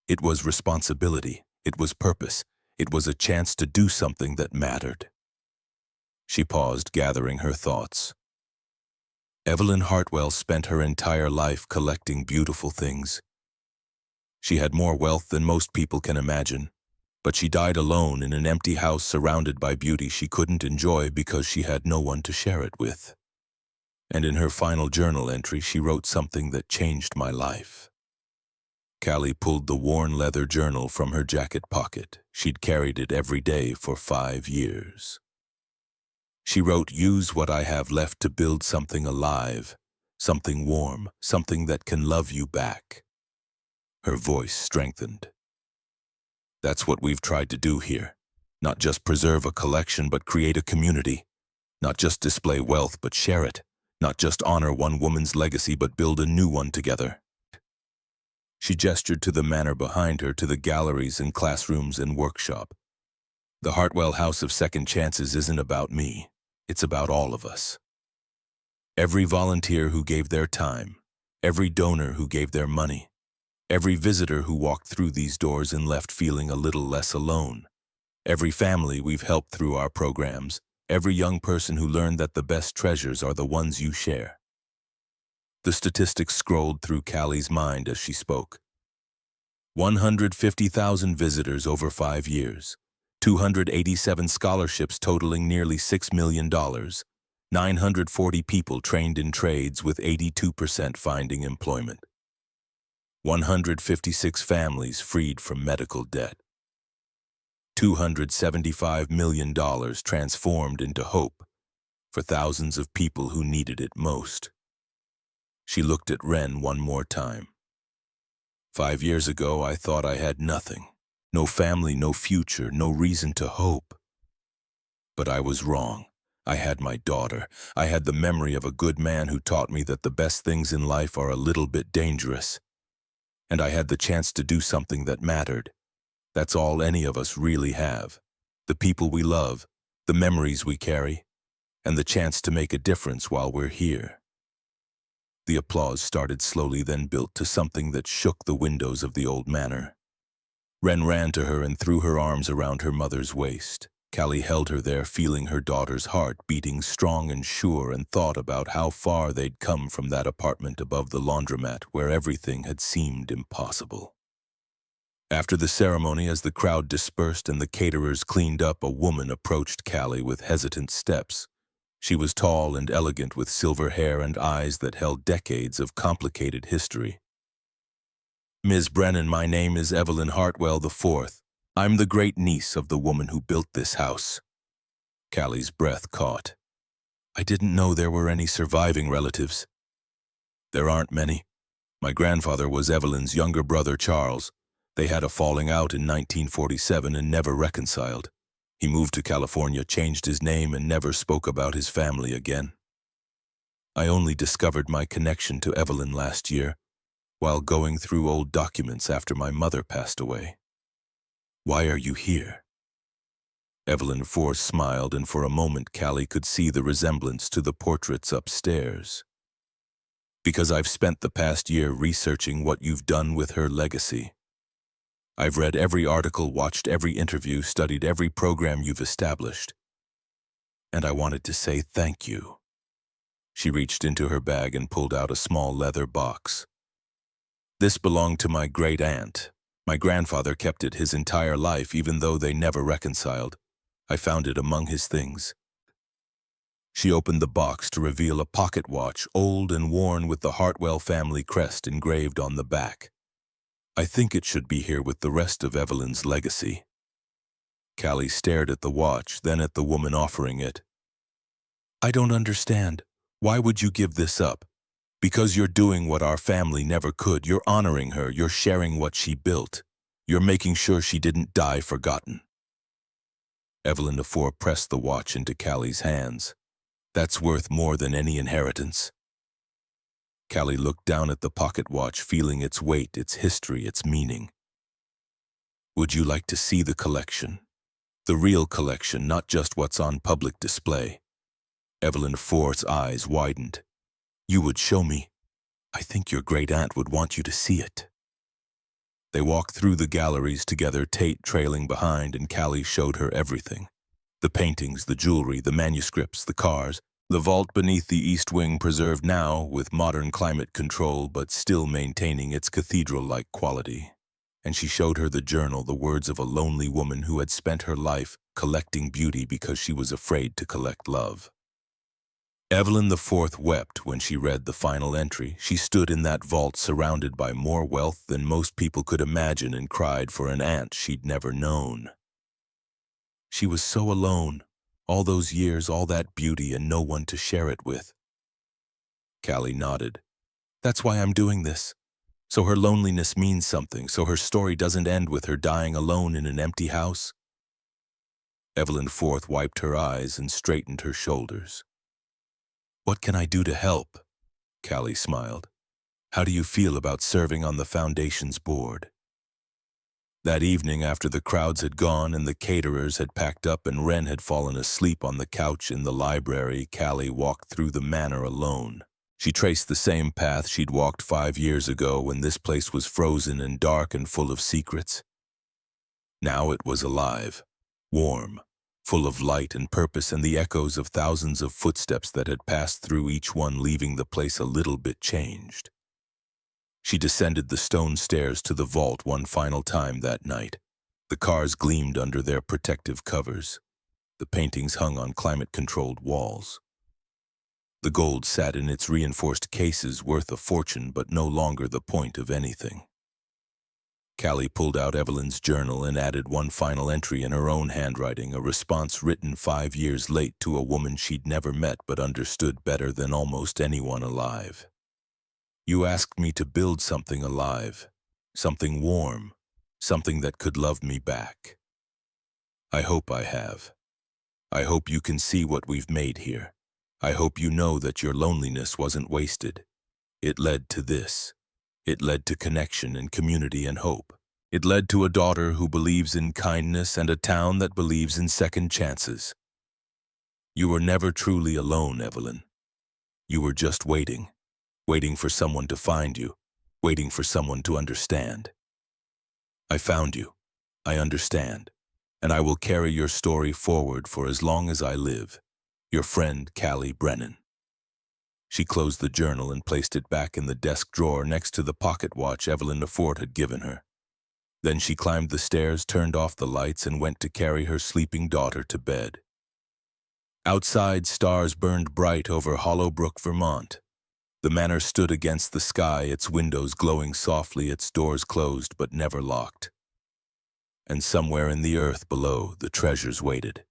It was responsibility. It was purpose. It was a chance to do something that mattered." She paused, gathering her thoughts. Evelyn Hartwell spent her entire life collecting beautiful things. She had more wealth than most people can imagine, but she died alone in an empty house surrounded by beauty she couldn't enjoy because she had no one to share it with. And in her final journal entry, she wrote something that changed my life. Callie pulled the worn leather journal from her jacket pocket. She'd carried it every day for 5 years. She wrote, "Use what I have left to build something alive, something warm, something that can love you back." Her voice strengthened. "That's what we've tried to do here. Not just preserve a collection, but create a community. Not just display wealth, but share it. Not just honor one woman's legacy, but build a new one together." She gestured to the manor behind her, to the galleries and classrooms and workshop. "The Hartwell House of Second Chances isn't about me. It's about all of us. Every volunteer who gave their time, every donor who gave their money, every visitor who walked through these doors and left feeling a little less alone, every family we've helped through our programs, every young person who learned that the best treasures are the ones you share." The statistics scrolled through Callie's mind as she spoke. 150,000 visitors over 5 years, 287 scholarships totaling nearly $6 million, 940 people trained in trades with 82% finding employment, 156 families freed from medical debt, $275 million transformed into hope for thousands of people who needed it most. She looked at Wren one more time. 5 years ago, I thought I had nothing. No family, no future, no reason to hope. But I was wrong. I had my daughter. I had the memory of a good man who taught me that the best things in life are a little bit dangerous. And I had the chance to do something that mattered. That's all any of us really have. The people we love, the memories we carry, and the chance to make a difference while we're here. The applause started slowly, then built to something that shook the windows of the old manor. Wren ran to her and threw her arms around her mother's waist. Callie held her there, feeling her daughter's heart beating strong and sure, and thought about how far they'd come from that apartment above the laundromat where everything had seemed impossible. After the ceremony, as the crowd dispersed and the caterers cleaned up, a woman approached Callie with hesitant steps. She was tall and elegant, with silver hair and eyes that held decades of complicated history. "Ms. Brennan, my name is Evelyn Hartwell IV. I'm the great-niece of the woman who built this house." Callie's breath caught. "I didn't know there were any surviving relatives." "There aren't many. My grandfather was Evelyn's younger brother, Charles. They had a falling out in 1947 and never reconciled. He moved to California, changed his name, and never spoke about his family again. I only discovered my connection to Evelyn last year, while going through old documents after my mother passed away." "Why are you here?" Evelyn Force smiled, and for a moment Callie could see the resemblance to the portraits upstairs. "Because I've spent the past year researching what you've done with her legacy. I've read every article, watched every interview, studied every program you've established. And I wanted to say thank you." She reached into her bag and pulled out a small leather box. "This belonged to my great-aunt. My grandfather kept it his entire life, even though they never reconciled. I found it among his things." She opened the box to reveal a pocket watch, old and worn, with the Hartwell family crest engraved on the back. "I think it should be here with the rest of Evelyn's legacy." Callie stared at the watch, then at the woman offering it. "I don't understand. Why would you give this up?" "Because you're doing what our family never could. You're honoring her. You're sharing what she built. You're making sure she didn't die forgotten." Evelyn IV pressed the watch into Callie's hands. "That's worth more than any inheritance." Callie looked down at the pocket watch, feeling its weight, its history, its meaning. "Would you like to see the collection? The real collection, not just what's on public display?" Evelyn Forth's eyes widened. "You would show me? I think your great-aunt would want you to see it." They walked through the galleries together, Tate trailing behind, and Callie showed her everything. The paintings, the jewelry, the manuscripts, the cars. The vault beneath the East Wing, preserved now with modern climate control, but still maintaining its cathedral-like quality. And she showed her the journal, the words of a lonely woman who had spent her life collecting beauty because she was afraid to collect love. Evelyn IV wept when she read the final entry. She stood in that vault surrounded by more wealth than most people could imagine and cried for an aunt she'd never known. She was so alone. All those years, all that beauty, and no one to share it with. Callie nodded. "That's why I'm doing this. So her loneliness means something, so her story doesn't end with her dying alone in an empty house." Evelyn IV wiped her eyes and straightened her shoulders. "What can I do to help?" Callie smiled. "How do you feel about serving on the Foundation's board?" That evening, after the crowds had gone and the caterers had packed up and Wren had fallen asleep on the couch in the library, Callie walked through the manor alone. She traced the same path she'd walked 5 years ago when this place was frozen and dark and full of secrets. Now it was alive, warm, full of light and purpose, and the echoes of thousands of footsteps that had passed through, each one leaving the place a little bit changed. She descended the stone stairs to the vault one final time that night. The cars gleamed under their protective covers. The paintings hung on climate-controlled walls. The gold sat in its reinforced cases, worth a fortune, but no longer the point of anything. Callie pulled out Evelyn's journal and added one final entry in her own handwriting, a response written 5 years late to a woman she'd never met but understood better than almost anyone alive. "You asked me to build something alive, something warm, something that could love me back. I hope I have. I hope you can see what we've made here. I hope you know that your loneliness wasn't wasted. It led to this. It led to connection and community and hope. It led to a daughter who believes in kindness and a town that believes in second chances. You were never truly alone, Evelyn. You were just waiting. waiting for someone to find you, waiting for someone to understand. I found you. I understand. And I will carry your story forward for as long as I live. Your friend, Callie Brennan. She closed the journal and placed it back in the desk drawer next to the pocket watch Evelyn Lefort had given her. Then she climbed the stairs, turned off the lights, and went to carry her sleeping daughter to bed. Outside, stars burned bright over Hollowbrook, Vermont. The manor stood against the sky, its windows glowing softly, its doors closed but never locked. And somewhere in the earth below, the treasures waited.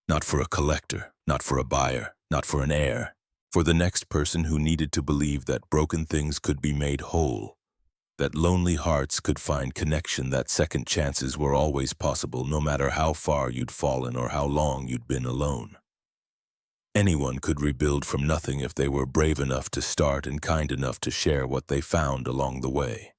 Not for a collector, not for a buyer, not for an heir, for the next person who needed to believe that broken things could be made whole, that lonely hearts could find connection, that second chances were always possible no matter how far you'd fallen or how long you'd been alone. Anyone could rebuild from nothing if they were brave enough to start and kind enough to share what they found along the way.